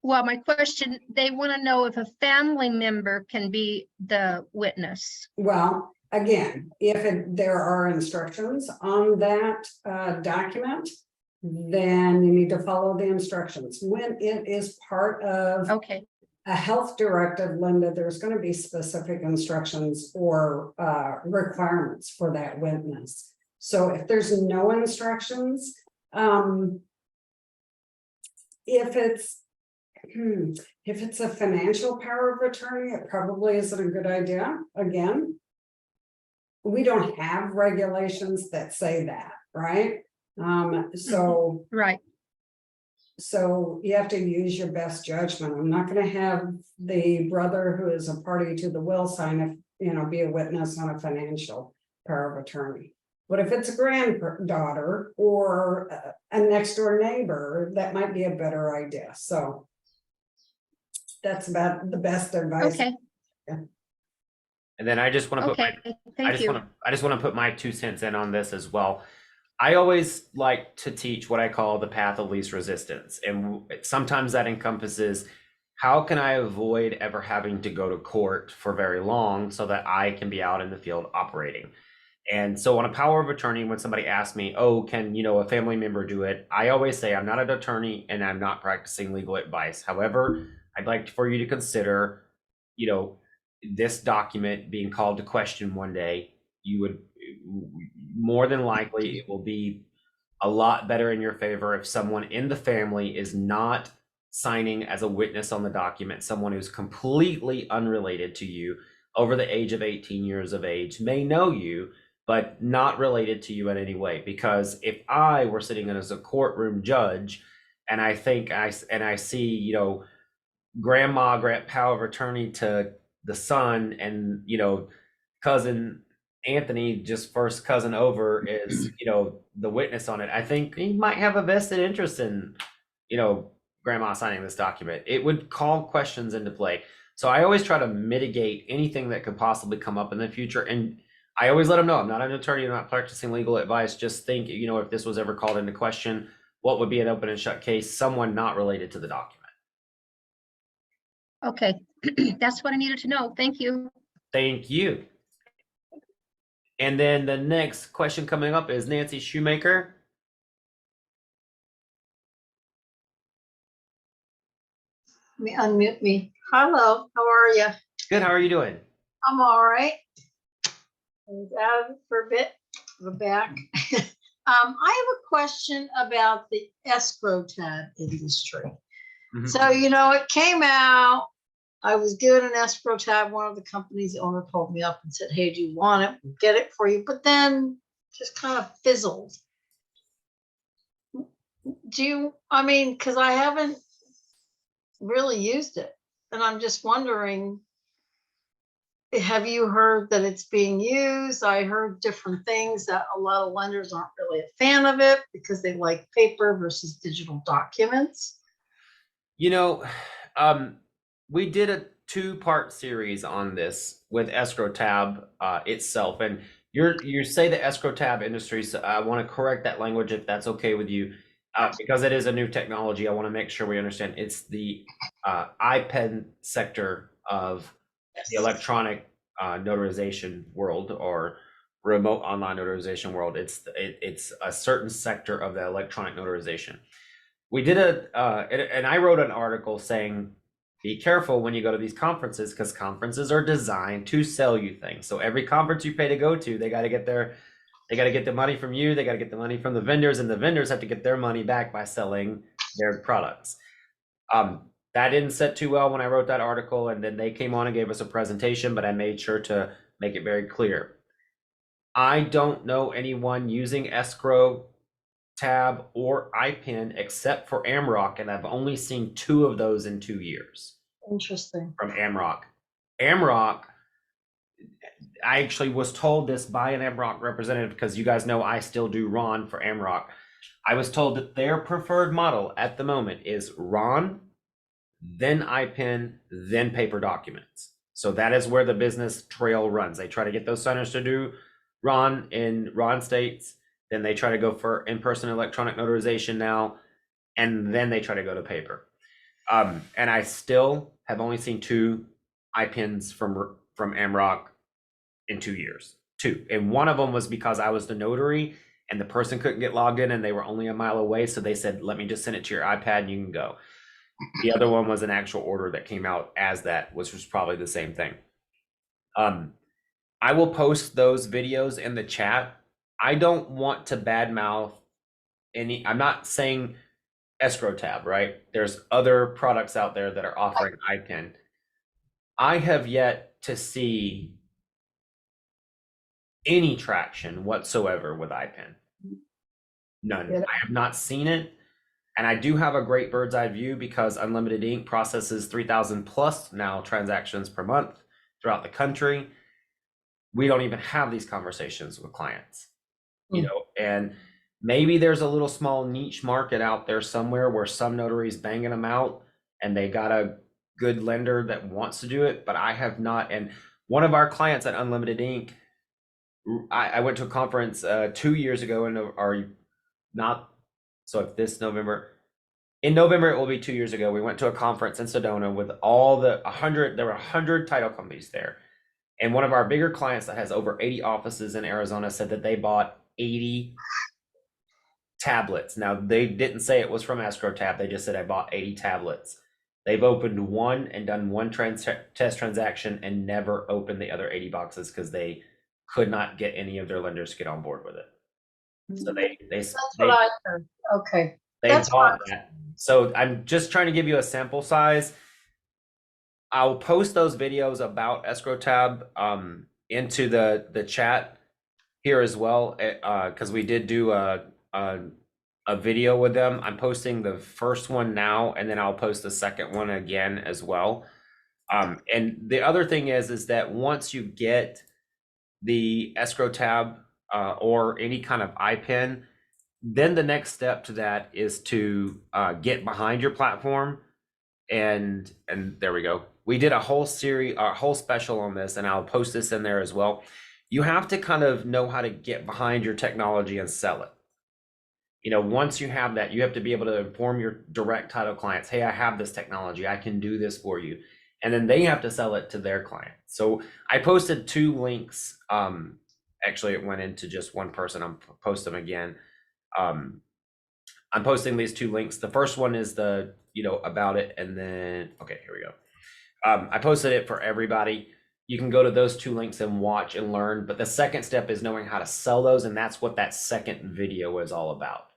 [SPEAKER 11] Well, my question, they want to know if a family member can be the witness.
[SPEAKER 5] Well, again, if there are instructions on that document, then you need to follow the instructions. When it is part of
[SPEAKER 11] Okay.
[SPEAKER 5] a health directive, Linda, there's going to be specific instructions or requirements for that witness. So if there's no instructions, if it's a financial power of attorney, it probably isn't a good idea. Again, we don't have regulations that say that, right? So
[SPEAKER 11] Right.
[SPEAKER 5] So you have to use your best judgment. I'm not going to have the brother who is a party to the will sign, be a witness on a financial power of attorney. But if it's a granddaughter or a next door neighbor, that might be a better idea. So that's about the best advice.
[SPEAKER 11] Okay.
[SPEAKER 1] And then I just want to put
[SPEAKER 11] Okay. Thank you.
[SPEAKER 1] I just want to put my 2 cents in on this as well. I always like to teach what I call the path of least resistance. And sometimes that encompasses, how can I avoid ever having to go to court for very long so that I can be out in the field operating? And so on a power of attorney, when somebody asks me, oh, can a family member do it? I always say, I'm not an attorney and I'm not practicing legal advice. However, I'd like for you to consider, this document being called to question one day. You would more than likely, it will be a lot better in your favor if someone in the family is not signing as a witness on the document. Someone who's completely unrelated to you, over the age of 18 years of age, may know you, but not related to you in any way. Because if I were sitting in as a courtroom judge and I see, grandma grant power of attorney to the son, and cousin Anthony, just first cousin over, is the witness on it, I think he might have a vested interest in grandma signing this document. It would call questions into play. So I always try to mitigate anything that could possibly come up in the future. And I always let them know, I'm not an attorney, I'm not practicing legal advice. Just think, if this was ever called into question, what would be an open and shut case? Someone not related to the document.
[SPEAKER 11] Okay. That's what I needed to know. Thank you.
[SPEAKER 1] Thank you. And then the next question coming up is Nancy Shoemaker.
[SPEAKER 12] Let me unmute me. Hello, how are you?
[SPEAKER 1] Good, how are you doing?
[SPEAKER 12] I'm all right. I was out for a bit, we're back. I have a question about the escrow tab industry.
[SPEAKER 1] Mhm.
[SPEAKER 12] So, you know, it came out, I was given an escrow tab. One of the company's owner called me up and said, hey, do you want it? We'll get it for you. But then just kind of fizzled. Do you, I mean, because I haven't really used it. And I'm just wondering, have you heard that it's being used? I heard different things that a lot of lenders aren't really a fan of it because they like paper versus digital documents.
[SPEAKER 1] You know, we did a 2-part series on this with Escrow Tab itself, and you say the Escrow Tab industry. So I want to correct that language if that's okay with you, because it is a new technology. I want to make sure we understand it's the iPen sector of the electronic notarization world, or remote online notarization world. It's a certain sector of the electronic notarization. We did and I wrote an article saying, be careful when you go to these conferences, because conferences are designed to sell you things. So every conference you pay to go to, they got to get the money from you. They got to get the money from the vendors, and the vendors have to get their money back by selling their products. That didn't set too well when I wrote that article, and then they came on and gave us a presentation, but I made sure to make it very clear. I don't know anyone using Escrow Tab or iPen except for Amrock, and I've only seen 2 of those in 2 years
[SPEAKER 12] Interesting.
[SPEAKER 1] from Amrock. Amrock, I actually was told this by an Amrock representative, because you guys know I still do Ron for Amrock. I was told that their preferred model at the moment is Ron, then iPen, then paper documents. So that is where the business trail runs. They try to get those signers to do Ron in Ron states. Then they try to go for in-person electronic notarization now, and then they try to go to paper. And I still have only seen 2 iPens from Amrock in 2 years. 2, and one of them was because I was the notary, and the person couldn't get logged in, and they were only a mile away, so they said, "Let me just send it to your iPad, and you can go." The other one was an actual order that came out as that, which was probably the same thing. I will post those videos in the chat. I don't want to badmouth any. I'm not saying Escrow Tab, right? There's other products out there that are offering iPen. I have yet to see any traction whatsoever with iPen. None. I have not seen it. And I do have a great bird's eye view, because Unlimited Ink processes 3,000 plus now transactions per month throughout the country. We don't even have these conversations with clients, you know, and maybe there's a little small niche market out there somewhere where some notaries banging them out and they got a good lender that wants to do it, but I have not. And one of our clients at Unlimited Ink, I went to a conference 2 years ago, and so if this November, in November, it will be 2 years ago. We went to a conference in Sedona with all there were 100 title companies there. And one of our bigger clients that has over 80 offices in Arizona said that they bought 80 tablets. Now, they didn't say it was from Escrow Tab. They just said, I bought 80 tablets. They've opened one and done one test transaction and never opened the other 80 boxes because they could not get any of their lenders to get on board with it. So
[SPEAKER 12] That's what I heard. Okay.
[SPEAKER 1] They bought that. So I'm just trying to give you a sample size. I'll post those videos about Escrow Tab into the chat here as well, because we did do a video with them. I'm posting the first one now, and then I'll post the second one again as well. And the other thing is that once you get the Escrow Tab or any kind of iPen, then the next step to that is to get behind your platform. And there we go. We did a whole series, a whole special on this, and I'll post this in there as well. You have to kind of know how to get behind your technology and sell it. You know, once you have that, you have to be able to inform your direct title clients, hey, I have this technology, I can do this for you. And then they have to sell it to their clients. So I posted 2 links. Actually, it went into just one person. I'm post them again. I'm posting these 2 links. The first one is the, about it. And then, okay, here we go. I posted it for everybody. You can go to those 2 links and watch and learn. But the second step is knowing how to sell those. And that's what that second video is all about.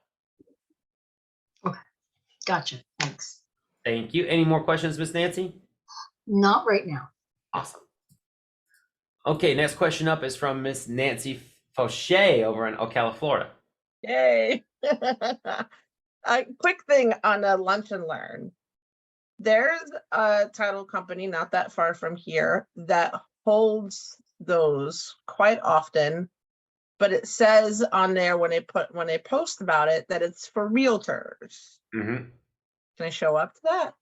[SPEAKER 12] Okay, gotcha. Thanks.
[SPEAKER 1] Thank you. Any more questions, Miss Nancy?
[SPEAKER 12] Not right now.
[SPEAKER 1] Awesome. Okay, next question up is from Miss Nancy Fauché over in Ocala, Florida.
[SPEAKER 2] Yay. A quick thing on a lunch and learn. There's a title company not that far from here that holds those quite often, but it says on there when they post about it that it's for realtors.
[SPEAKER 1] Mm-hmm.
[SPEAKER 2] Can I show up to that?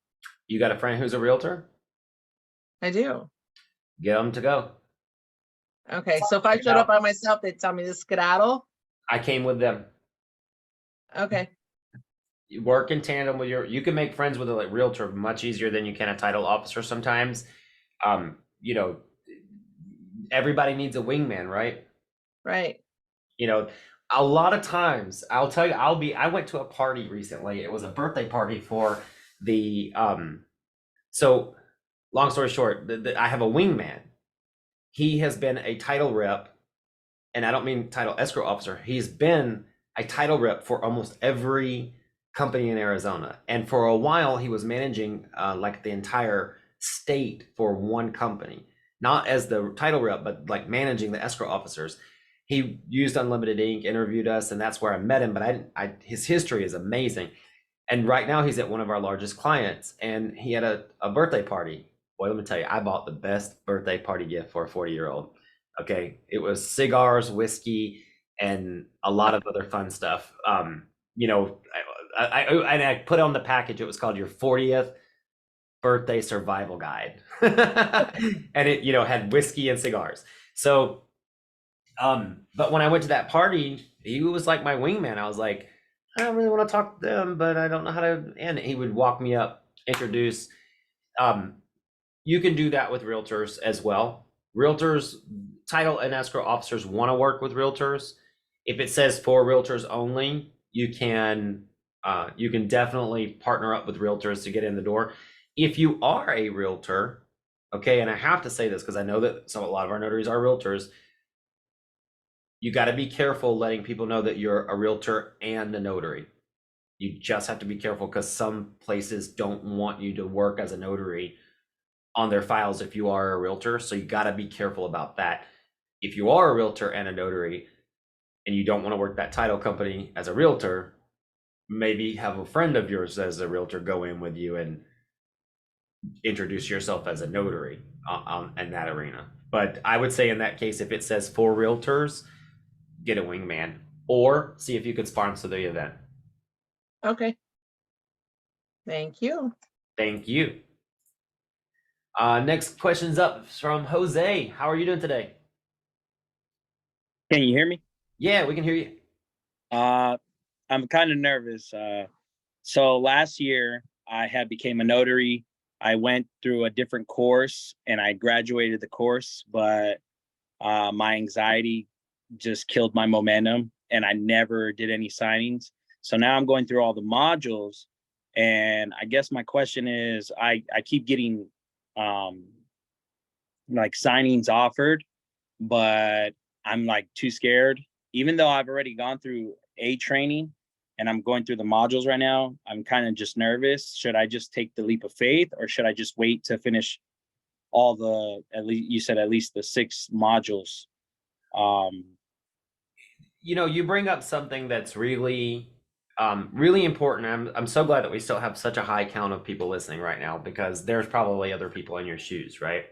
[SPEAKER 1] You got a friend who's a realtor?
[SPEAKER 2] I do.
[SPEAKER 1] Get them to go.
[SPEAKER 2] Okay, so if I showed up by myself, they'd tell me to skedaddle.
[SPEAKER 1] I came with them.
[SPEAKER 2] Okay.
[SPEAKER 1] You work in tandem with you can make friends with a realtor much easier than you can a title officer sometimes. You know, everybody needs a wingman, right?
[SPEAKER 2] Right.
[SPEAKER 1] You know, a lot of times I'll tell you, I went to a party recently. It was a birthday party for the, so long story short, I have a wingman. He has been a title rep, and I don't mean title escrow officer. He's been a title rep for almost every company in Arizona. And for a while he was managing like the entire state for one company, not as the title rep, but like managing the escrow officers. He used Unlimited Ink, interviewed us, and that's where I met him. But his history is amazing. And right now he's at one of our largest clients, and he had a birthday party. Boy, let me tell you, I bought the best birthday party gift for a 40-year-old. Okay, it was cigars, whiskey, and a lot of other fun stuff. You know, I put on the package, it was called your 40th birthday survival guide. And it, you know, had whiskey and cigars. So, but when I went to that party, he was like my wingman. I was like, I don't really want to talk to them, but I don't know how to, and he would walk me up, introduce. You can do that with realtors as well. Realtors, title and escrow officers want to work with realtors. If it says for realtors only, you can definitely partner up with realtors to get in the door. If you are a realtor, okay, and I have to say this because I know that a lot of our notaries are realtors, you got to be careful letting people know that you're a realtor and a notary. You just have to be careful because some places don't want you to work as a notary on their files if you are a realtor. So you got to be careful about that. If you are a realtor and a notary and you don't want to work that title company as a realtor, maybe have a friend of yours as a realtor go in with you and introduce yourself as a notary in that arena. But I would say in that case, if it says for realtors, get a wingman or see if you could sponsor the event.
[SPEAKER 2] Okay. Thank you.
[SPEAKER 1] Thank you. Next question's up from Jose. How are you doing today?
[SPEAKER 13] Can you hear me?
[SPEAKER 1] Yeah, we can hear you.
[SPEAKER 13] I'm kind of nervous. So last year I had became a notary. I went through a different course and I graduated the course, but my anxiety just killed my momentum and I never did any signings. So now I'm going through all the modules, and I guess my question is, I keep getting like signings offered, but I'm like too scared, even though I've already gone through a training and I'm going through the modules right now. I'm kind of just nervous. Should I just take the leap of faith, or should I just wait to finish all the, at least you said at least the 6 modules?
[SPEAKER 1] You know, you bring up something that's really really important. I'm so glad that we still have such a high count of people listening right now, because there's probably other people in your shoes, right?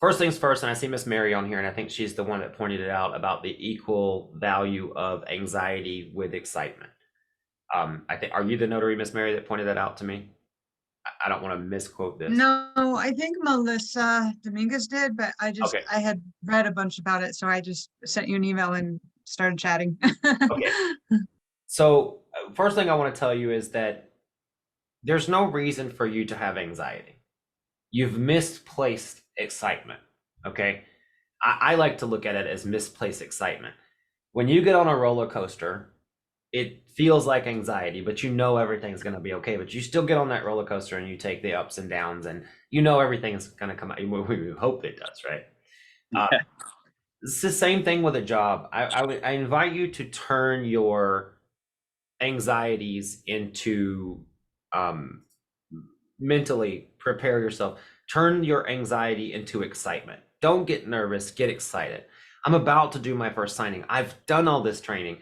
[SPEAKER 1] First things first, and I see Miss Mary on here, and I think she's the one that pointed it out about the equal value of anxiety with excitement. I think, are you the notary, Miss Mary, that pointed that out to me? I don't want to misquote this.
[SPEAKER 14] No, I think Melissa Dominguez did, but
[SPEAKER 1] Okay.
[SPEAKER 14] I had read a bunch about it, so I just sent you an email and started chatting.
[SPEAKER 1] Okay. So first thing I want to tell you is that there's no reason for you to have anxiety. You've misplaced excitement. Okay. I like to look at it as misplaced excitement. When you get on a roller coaster, it feels like anxiety, but you know everything's going to be okay. But you still get on that roller coaster and you take the ups and downs, and you know everything's going to come out. We hope it does, right? It's the same thing with a job. I invite you to turn your anxieties into mentally prepare yourself. Turn your anxiety into excitement. Don't get nervous, get excited. I'm about to do my first signing. I've done all this training.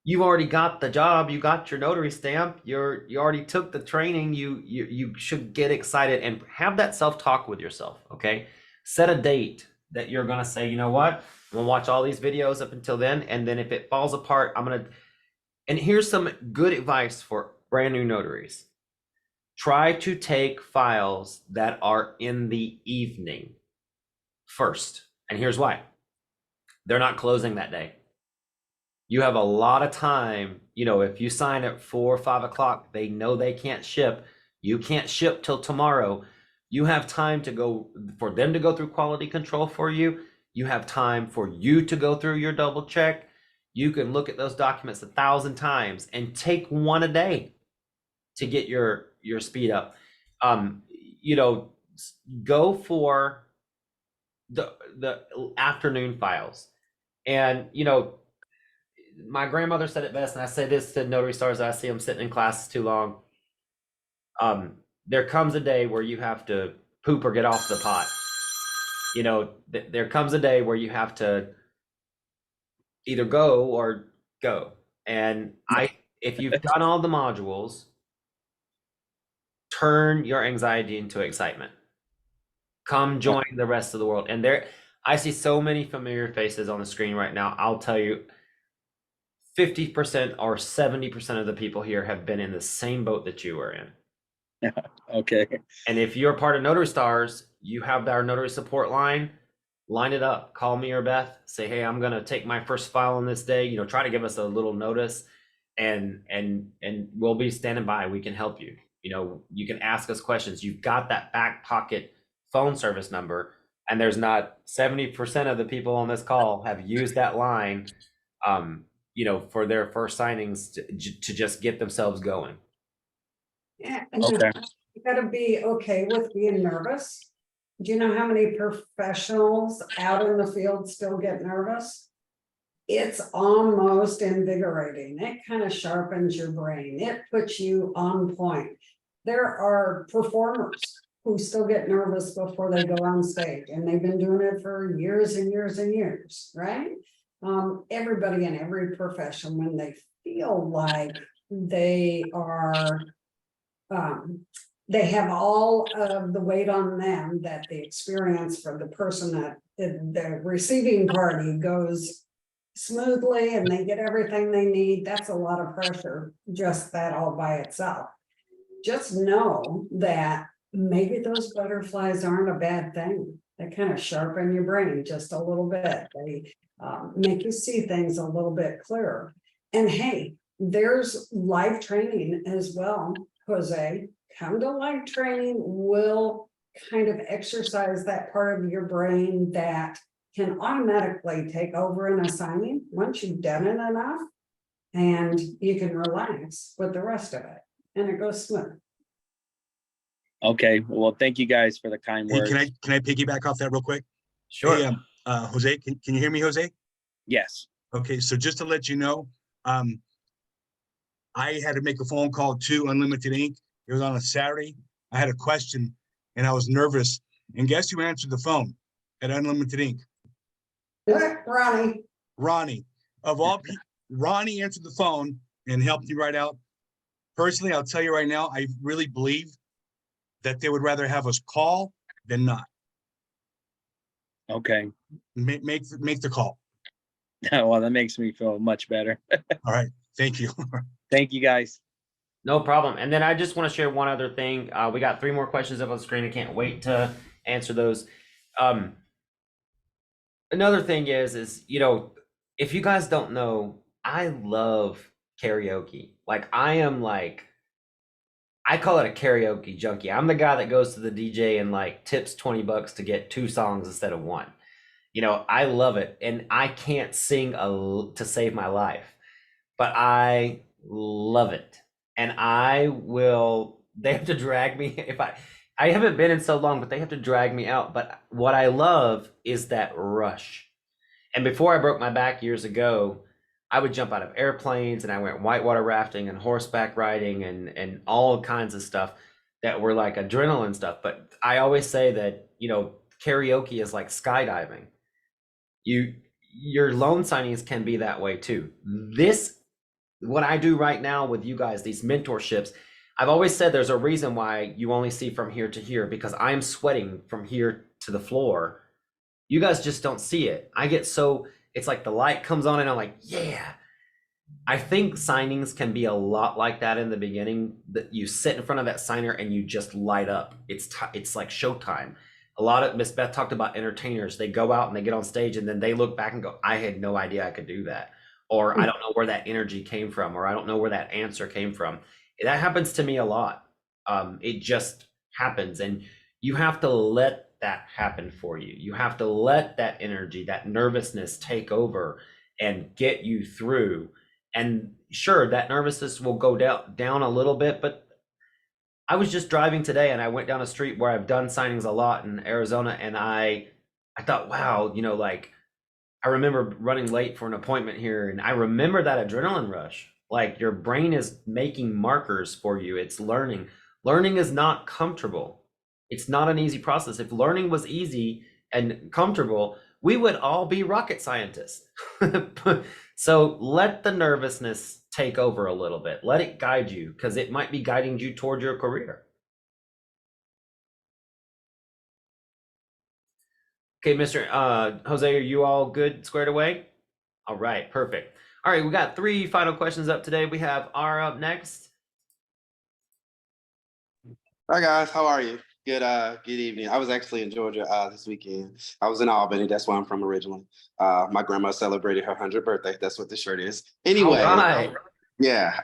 [SPEAKER 1] You already got the job, you got your notary stamp, you already took the training. You should get excited and have that self-talk with yourself, okay? Set a date that you're gonna say, you know what? I'm gonna watch all these videos up until then, and then if it falls apart, and here's some good advice for brand new notaries. Try to take files that are in the evening first. And here's why. They're not closing that day. You have a lot of time. You know, if you sign at 4 or 5 o'clock, they know they can't ship. You can't ship till tomorrow. You have time to go for them to go through quality control for you. You have time for you to go through your double check. You can look at those documents 1,000 times and take one a day to get your speed up. You know, go for the afternoon files. And, you know, my grandmother said it best, and I say this to notary stars. I see them sitting in classes too long. There comes a day where you have to poop or get off the pot. You know, there comes a day where you have to either go or go. And if you've done all the modules, turn your anxiety into excitement. Come join the rest of the world. And I see so many familiar faces on the screen right now. I'll tell you, 50% or 70% of the people here have been in the same boat that you were in.
[SPEAKER 13] Okay.
[SPEAKER 1] And if you're part of Notary Stars, you have our notary support line. Line it up. Call me or Beth. Say, hey, I'm gonna take my first file on this day. You know, try to give us a little notice, and we'll be standing by. We can help you. You know, you can ask us questions. You've got that back pocket phone service number, and there's not 70% of the people on this call have used that line. You know, for their first signings to just get themselves going.
[SPEAKER 5] Yeah,
[SPEAKER 13] Okay.
[SPEAKER 5] you gotta be okay with being nervous. Do you know how many professionals out in the field still get nervous? It's almost invigorating. It kind of sharpens your brain. It puts you on point. There are performers who still get nervous before they go on stage, and they've been doing it for years and years and years, right? Everybody in every profession, when they feel like they are, they have all of the weight on them, that the experience for the person that the receiving party goes smoothly and they get everything they need, that's a lot of pressure, just that all by itself. Just know that maybe those butterflies aren't a bad thing. They kind of sharpen your brain just a little bit. They make you see things a little bit clearer. And hey, there's live training as well, Jose. Come to live training, will kind of exercise that part of your brain that can automatically take over in a signing once you've done it enough, and you can relax with the rest of it, and it goes smooth.
[SPEAKER 13] Okay. Well, thank you guys for the kind
[SPEAKER 7] Hey,
[SPEAKER 13] words.
[SPEAKER 7] can I piggyback off that real quick?
[SPEAKER 1] Sure.
[SPEAKER 7] Hey, Jose, can you hear me, Jose?
[SPEAKER 13] Yes.
[SPEAKER 7] Okay, so just to let you know, I had to make a phone call to Unlimited Ink. It was on a Saturday. I had a question and I was nervous. And guess who answered the phone at Unlimited Ink?
[SPEAKER 5] Ronnie.
[SPEAKER 7] Ronnie. Of all people, Ronnie answered the phone and helped me right out. Personally, I'll tell you right now, I really believe that they would rather have us call than not.
[SPEAKER 13] Okay.
[SPEAKER 7] Make the call.
[SPEAKER 13] Well, that makes me feel much better.
[SPEAKER 7] All right. Thank you.
[SPEAKER 13] Thank you guys.
[SPEAKER 1] No problem. And then I just want to share one other thing. We got 3 more questions up on the screen. I can't wait to answer those. Another thing is, you know, if you guys don't know, I love karaoke. Like I call it a karaoke junkie. I'm the guy that goes to the DJ and like tips $20 to get 2 songs instead of 1. You know, I love it. And I can't sing to save my life, but I love it. And they have to drag me if I haven't been in so long, but they have to drag me out. But what I love is that rush. And before I broke my back years ago, I would jump out of airplanes and I went whitewater rafting and horseback riding and all kinds of stuff that were like adrenaline stuff. But I always say that, you know, karaoke is like skydiving. Your loan signings can be that way too. What I do right now with you guys, these mentorships, I've always said there's a reason why you only see from here to here, because I'm sweating from here to the floor. You guys just don't see it. It's like the light comes on and I'm like, yeah. I think signings can be a lot like that in the beginning, that you sit in front of that signer and you just light up. It's like showtime. A lot of Miss Beth talked about entertainers. They go out and they get on stage and then they look back and go, I had no idea I could do that. Or I don't know where that energy came from, or I don't know where that answer came from. That happens to me a lot. It just happens, and you have to let that happen for you. You have to let that energy, that nervousness take over and get you through. And sure, that nervousness will go down a little bit, but I was just driving today and I went down a street where I've done signings a lot in Arizona, and I thought, wow, you know, like I remember running late for an appointment here, and I remember that adrenaline rush. Like your brain is making markers for you. It's learning. Learning is not comfortable. It's not an easy process. If learning was easy and comfortable, we would all be rocket scientists. So let the nervousness take over a little bit. Let it guide you, because it might be guiding you toward your career. Okay, Mr. Jose, are you all good, squared away? All right, perfect. All right, we got 3 final questions up today. We have R up next.
[SPEAKER 15] Hi guys, how are you? Good evening. I was actually in Georgia this weekend. I was in Albany. That's where I'm from originally. My grandma celebrated her 100th birthday. That's what the shirt is. Anyway,
[SPEAKER 1] All right.
[SPEAKER 15] yeah,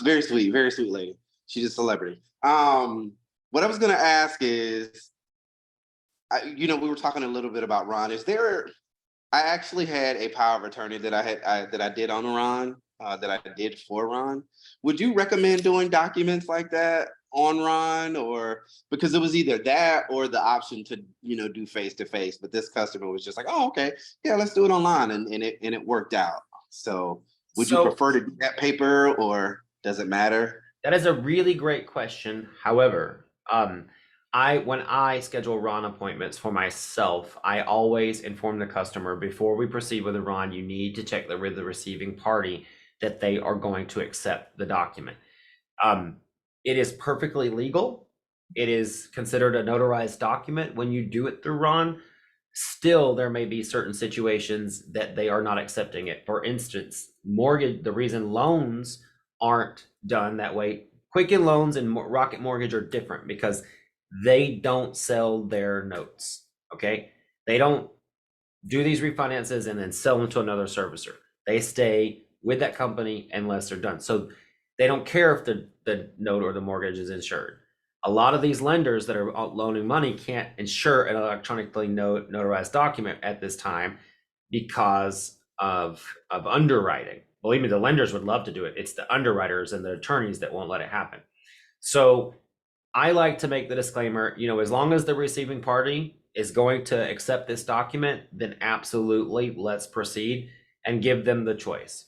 [SPEAKER 15] very sweet lady. She's a celebrity. What I was gonna ask is, we were talking a little bit about Ron. I actually had a power of attorney that I did on Ron, that I did for Ron. Would you recommend doing documents like that on Ron, or because it was either that or the option to do face to face? But this customer was just like, oh, okay, yeah, let's do it online, and it worked out. So would you prefer to do that paper, or does it matter?
[SPEAKER 1] That is a really great question. However, when I schedule Ron appointments for myself, I always inform the customer before we proceed with a Ron, you need to check with the receiving party that they are going to accept the document. It is perfectly legal. It is considered a notarized document when you do it through Ron. Still, there may be certain situations that they are not accepting it. For instance, mortgage, the reason loans aren't done that way, Quicken Loans and Rocket Mortgage are different because they don't sell their notes, okay? They don't do these refinances and then sell them to another servicer. They stay with that company unless they're done. So they don't care if the note or the mortgage is insured. A lot of these lenders that are loaning money can't insure an electronically notarized document at this time because of underwriting. Believe me, the lenders would love to do it. It's the underwriters and the attorneys that won't let it happen. So I like to make the disclaimer, as long as the receiving party is going to accept this document, then absolutely let's proceed and give them the choice.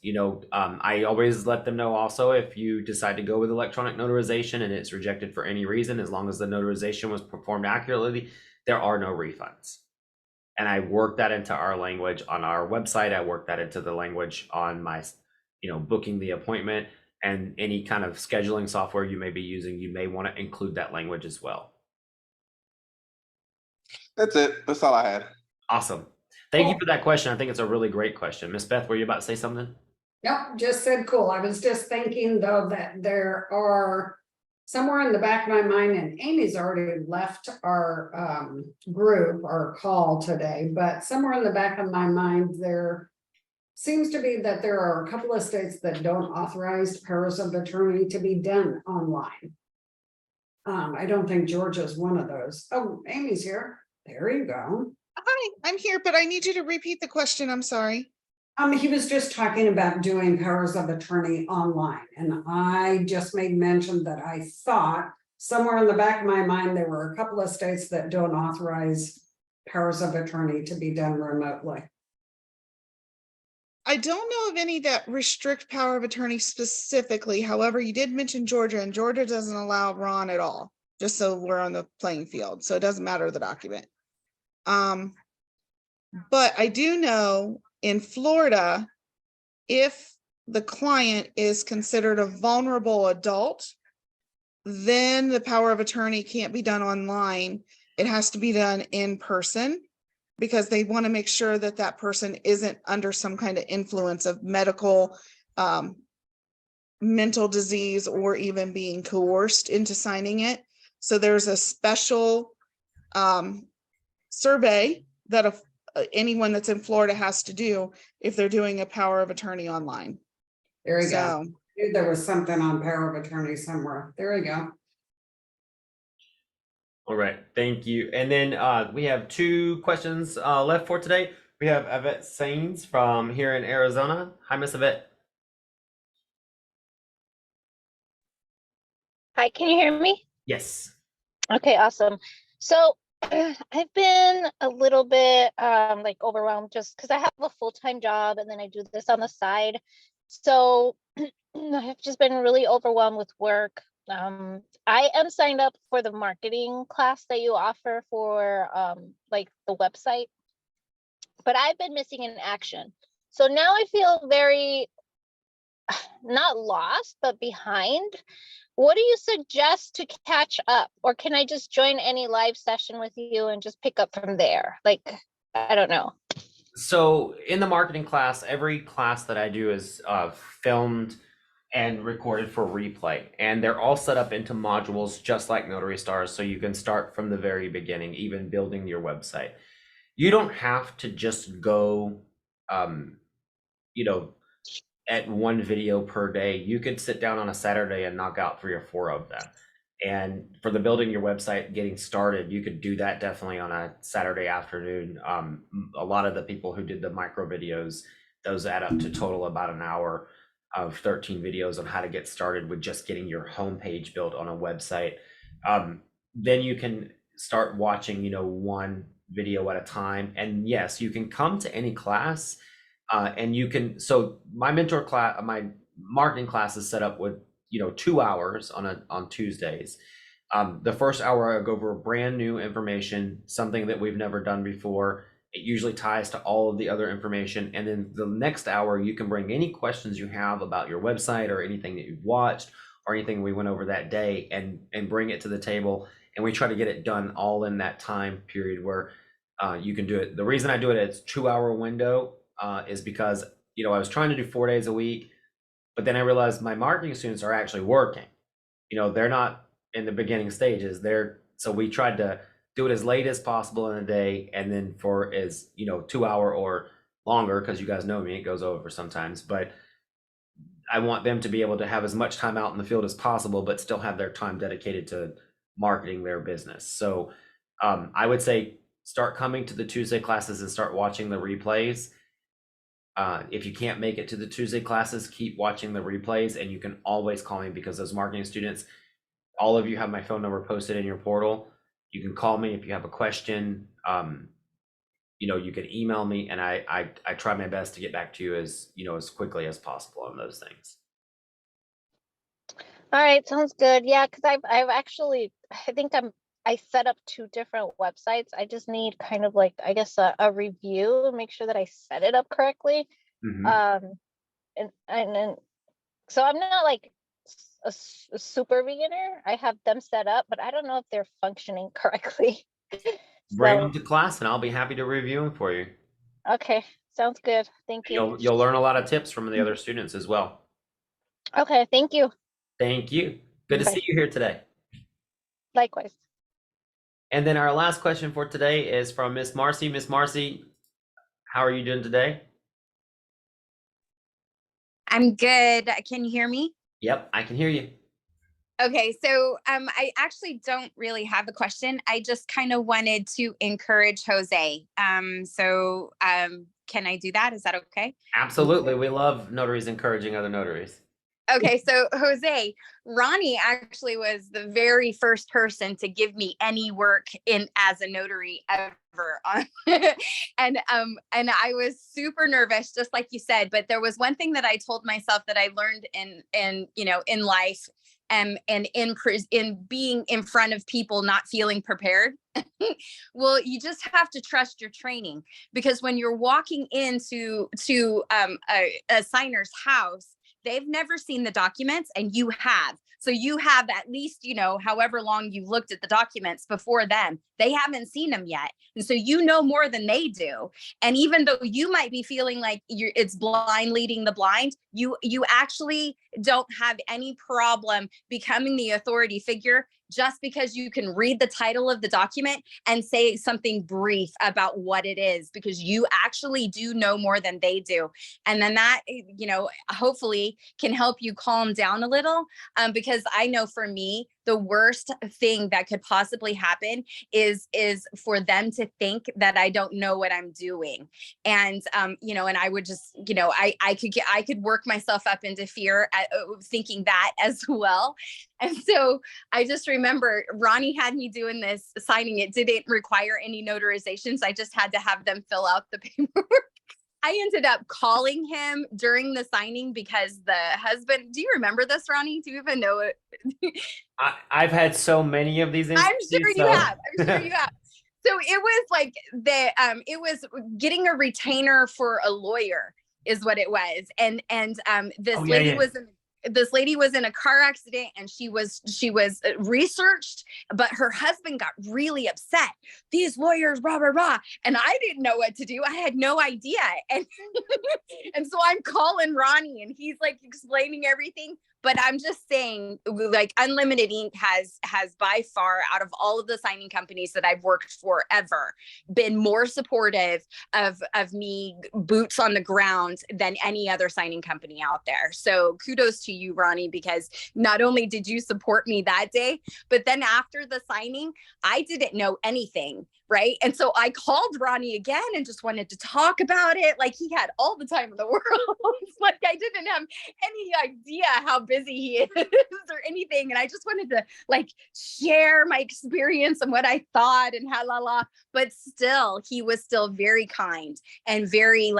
[SPEAKER 1] I always let them know also, if you decide to go with electronic notarization and it's rejected for any reason, as long as the notarization was performed accurately, there are no refunds. And I work that into our language on our website. I work that into the language on my, booking the appointment, and any kind of scheduling software you may be using, you may want to include that language as well.
[SPEAKER 15] That's it. That's all I had.
[SPEAKER 1] Awesome. Thank you for that question. I think it's a really great question. Miss Beth, were you about to say something?
[SPEAKER 5] Yep, just said cool. I was just thinking though that there are somewhere in the back of my mind, and Amy's already left our group, our call today, but somewhere in the back of my mind, there seems to be that there are a couple of states that don't authorize powers of attorney to be done online. I don't think Georgia's one of those. Oh, Amy's here. There you go.
[SPEAKER 2] Hi, I'm here, but I need you to repeat the question. I'm sorry.
[SPEAKER 5] He was just talking about doing powers of attorney online, and I just made mention that I thought somewhere in the back of my mind there were a couple of states that don't authorize powers of attorney to be done remotely.
[SPEAKER 2] I don't know of any that restrict power of attorney specifically. However, you did mention Georgia, and Georgia doesn't allow Ron at all. just so we're on the playing field. So it doesn't matter the document. But I do know in Florida, if the client is considered a vulnerable adult, then the power of attorney can't be done online. It has to be done in person, because they want to make sure that that person isn't under some kind of influence of medical, mental disease, or even being coerced into signing it. So there's a special survey that anyone that's in Florida has to do if they're doing a power of attorney online.
[SPEAKER 5] There you
[SPEAKER 2] So,
[SPEAKER 5] go. There was something on power of attorney somewhere. There you go.
[SPEAKER 1] All right, thank you. And then we have 2 questions left for today. We have Yvette Sains from here in Arizona. Hi, Miss Yvette.
[SPEAKER 16] Hi, can you hear me?
[SPEAKER 1] Yes.
[SPEAKER 16] Okay, awesome. So I've been a little bit like overwhelmed just because I have a full-time job and then I do this on the side. So I've just been really overwhelmed with work. I am signed up for the marketing class that you offer for like the website, but I've been missing in action. So now I feel very not lost, but behind. What do you suggest to catch up? Or can I just join any live session with you and just pick up from there? Like, I don't know.
[SPEAKER 1] So in the marketing class, every class that I do is filmed and recorded for replay. And they're all set up into modules just like Notary Stars. So you can start from the very beginning, even building your website. You don't have to just go, at 1 video per day. You could sit down on a Saturday and knock out 3 or 4 of them. And for the building your website, getting started, you could do that definitely on a Saturday afternoon. A lot of the people who did the micro videos, those add up to total about an hour of 13 videos on how to get started with just getting your homepage built on a website. Then you can start watching, 1 video at a time. And yes, you can come to any class. And you can, so my my marketing class is set up with, 2 hours on Tuesdays. The first hour I go over brand new information, something that we've never done before. It usually ties to all of the other information. And then the next hour, you can bring any questions you have about your website or anything that you've watched or anything we went over that day and bring it to the table. And we try to get it done all in that time period where you can do it. The reason I do it as 2-hour window is because, I was trying to do 4 days a week, but then I realized my marketing students are actually working. They're not in the beginning stages. So we tried to do it as late as possible in the day, and then for as 2-hour or longer, because you guys know me, it goes over sometimes. But I want them to be able to have as much time out in the field as possible, but still have their time dedicated to marketing their business. So I would say start coming to the Tuesday classes and start watching the replays. If you can't make it to the Tuesday classes, keep watching the replays, and you can always call me because those marketing students, all of you have my phone number posted in your portal. You can call me if you have a question. You can email me, and I try my best to get back to you as quickly as possible on those things.
[SPEAKER 16] All right, sounds good. Yeah, because I've actually, I set up 2 different websites. I just need kind of like, I guess, a review, make sure that I set it up correctly.
[SPEAKER 1] Mm-hmm.
[SPEAKER 16] And so I'm not like a super beginner. I have them set up, but I don't know if they're functioning correctly.
[SPEAKER 1] Bring them to class, and I'll be happy to review them for you.
[SPEAKER 16] Okay, sounds good. Thank you.
[SPEAKER 1] You'll learn a lot of tips from the other students as well.
[SPEAKER 16] Okay, thank you.
[SPEAKER 1] Thank you. Good to see you here today.
[SPEAKER 16] Likewise.
[SPEAKER 1] And then our last question for today is from Miss Marcy. Miss Marcy, how are you doing today?
[SPEAKER 17] I'm good. Can you hear me?
[SPEAKER 1] Yep, I can hear you.
[SPEAKER 17] Okay, so I actually don't really have a question. I just kind of wanted to encourage Jose. Can I do that? Is that okay?
[SPEAKER 1] Absolutely. We love notaries encouraging other notaries.
[SPEAKER 17] Okay, so Jose, Ronnie actually was the very first person to give me any work in as a notary ever. And I was super nervous, just like you said. But there was one thing that I told myself that I learned in life, and in being in front of people, not feeling prepared. Well, you just have to trust your training, because when you're walking into a signer's house, they've never seen the documents and you have. So you have at least, however long you looked at the documents before them, they haven't seen them yet. And so you know more than they do. And even though you might be feeling like it's blind leading the blind, you actually don't have any problem becoming the authority figure just because you can read the title of the document and say something brief about what it is, because you actually do know more than they do. And then that, hopefully can help you calm down a little, because I know for me, the worst thing that could possibly happen is for them to think that I don't know what I'm doing. And, and I would just, I could work myself up into fear at thinking that as well. And so I just remember Ronnie had me doing this signing. It didn't require any notarizations. I just had to have them fill out the paperwork. I ended up calling him during the signing because the husband, do you remember this, Ronnie? Do you even know it?
[SPEAKER 1] I've had so many of these.
[SPEAKER 17] I'm sure you have. I'm sure you have. So it was like it was getting a retainer for a lawyer is what it was. And this this lady was in a car accident, and she was researched, but her husband got really upset. These lawyers, rah, rah, rah. And I didn't know what to do. I had no idea. And, and so I'm calling Ronnie, and he's like explaining everything. But I'm just saying, like, Unlimited Ink has by far, out of all of the signing companies that I've worked for ever, been more supportive of me, boots on the ground, than any other signing company out there. So kudos to you, Ronnie, because not only did you support me that day, but then after the signing, I didn't know anything. Right. And so I called Ronnie again and just wanted to talk about it. Like, he had all the time in the world. Like, I didn't have any idea how busy he is or anything. And I just wanted to like share my experience and what I thought and but still, he was still very kind and very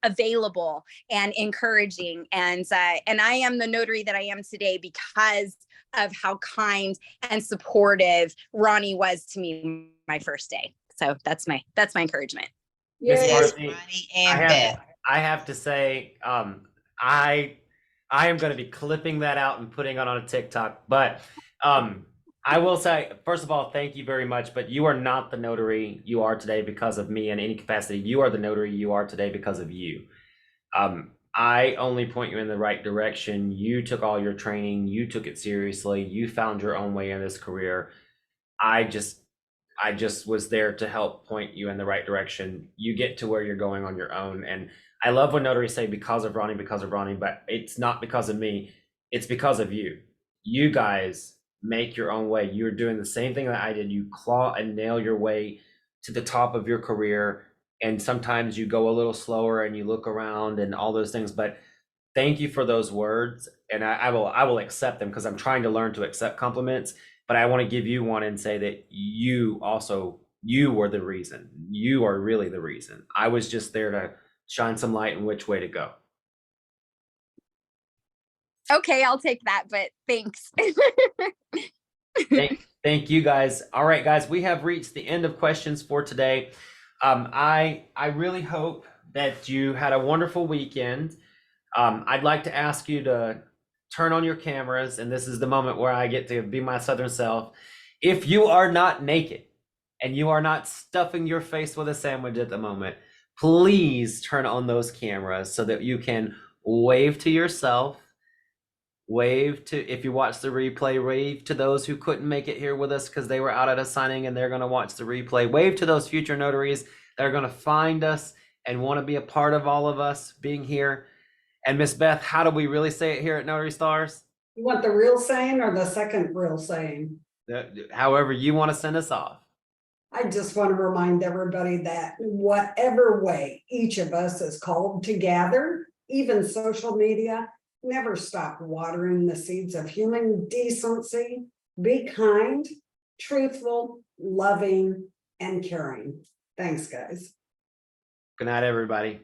[SPEAKER 17] available and encouraging. And I am the notary that I am today because of how kind and supportive Ronnie was to me my first day. So that's my encouragement.
[SPEAKER 1] Yes, Ronnie and Beth. I have to say, I am going to be clipping that out and putting it on a TikTok. But I will say, first of all, thank you very much. But you are not the notary you are today because of me in any capacity. You are the notary you are today because of you. I only point you in the right direction. You took all your training. You took it seriously. You found your own way in this career. I just was there to help point you in the right direction. You get to where you're going on your own. And I love when notaries say because of Ronnie, but it's not because of me. It's because of you. You guys make your own way. You're doing the same thing that I did. You claw and nail your way to the top of your career. And sometimes you go a little slower and you look around and all those things. But thank you for those words. And I will accept them, because I'm trying to learn to accept compliments. But I want to give you one and say that you were the reason. You are really the reason. I was just there to shine some light on which way to go.
[SPEAKER 17] Okay, I'll take that, but thanks.
[SPEAKER 1] Thank you, guys. All right, guys, we have reached the end of questions for today. I really hope that you had a wonderful weekend. I'd like to ask you to turn on your cameras, and this is the moment where I get to be my Southern self. If you are not naked and you are not stuffing your face with a sandwich at the moment, please turn on those cameras so that you can wave to yourself, wave to, if you watch the replay, wave to those who couldn't make it here with us because they were out at a signing and they're going to watch the replay. Wave to those future notaries that are going to find us and want to be a part of all of us being here. And Miss Beth, how do we really say it here at Notary Stars?
[SPEAKER 5] You want the real saying or the second real saying?
[SPEAKER 1] However you want to send us off.
[SPEAKER 5] I just want to remind everybody that whatever way each of us is called to gather, even social media, never stop watering the seeds of human decency. Be kind, truthful, loving, and caring. Thanks, guys.
[SPEAKER 1] Good night, everybody.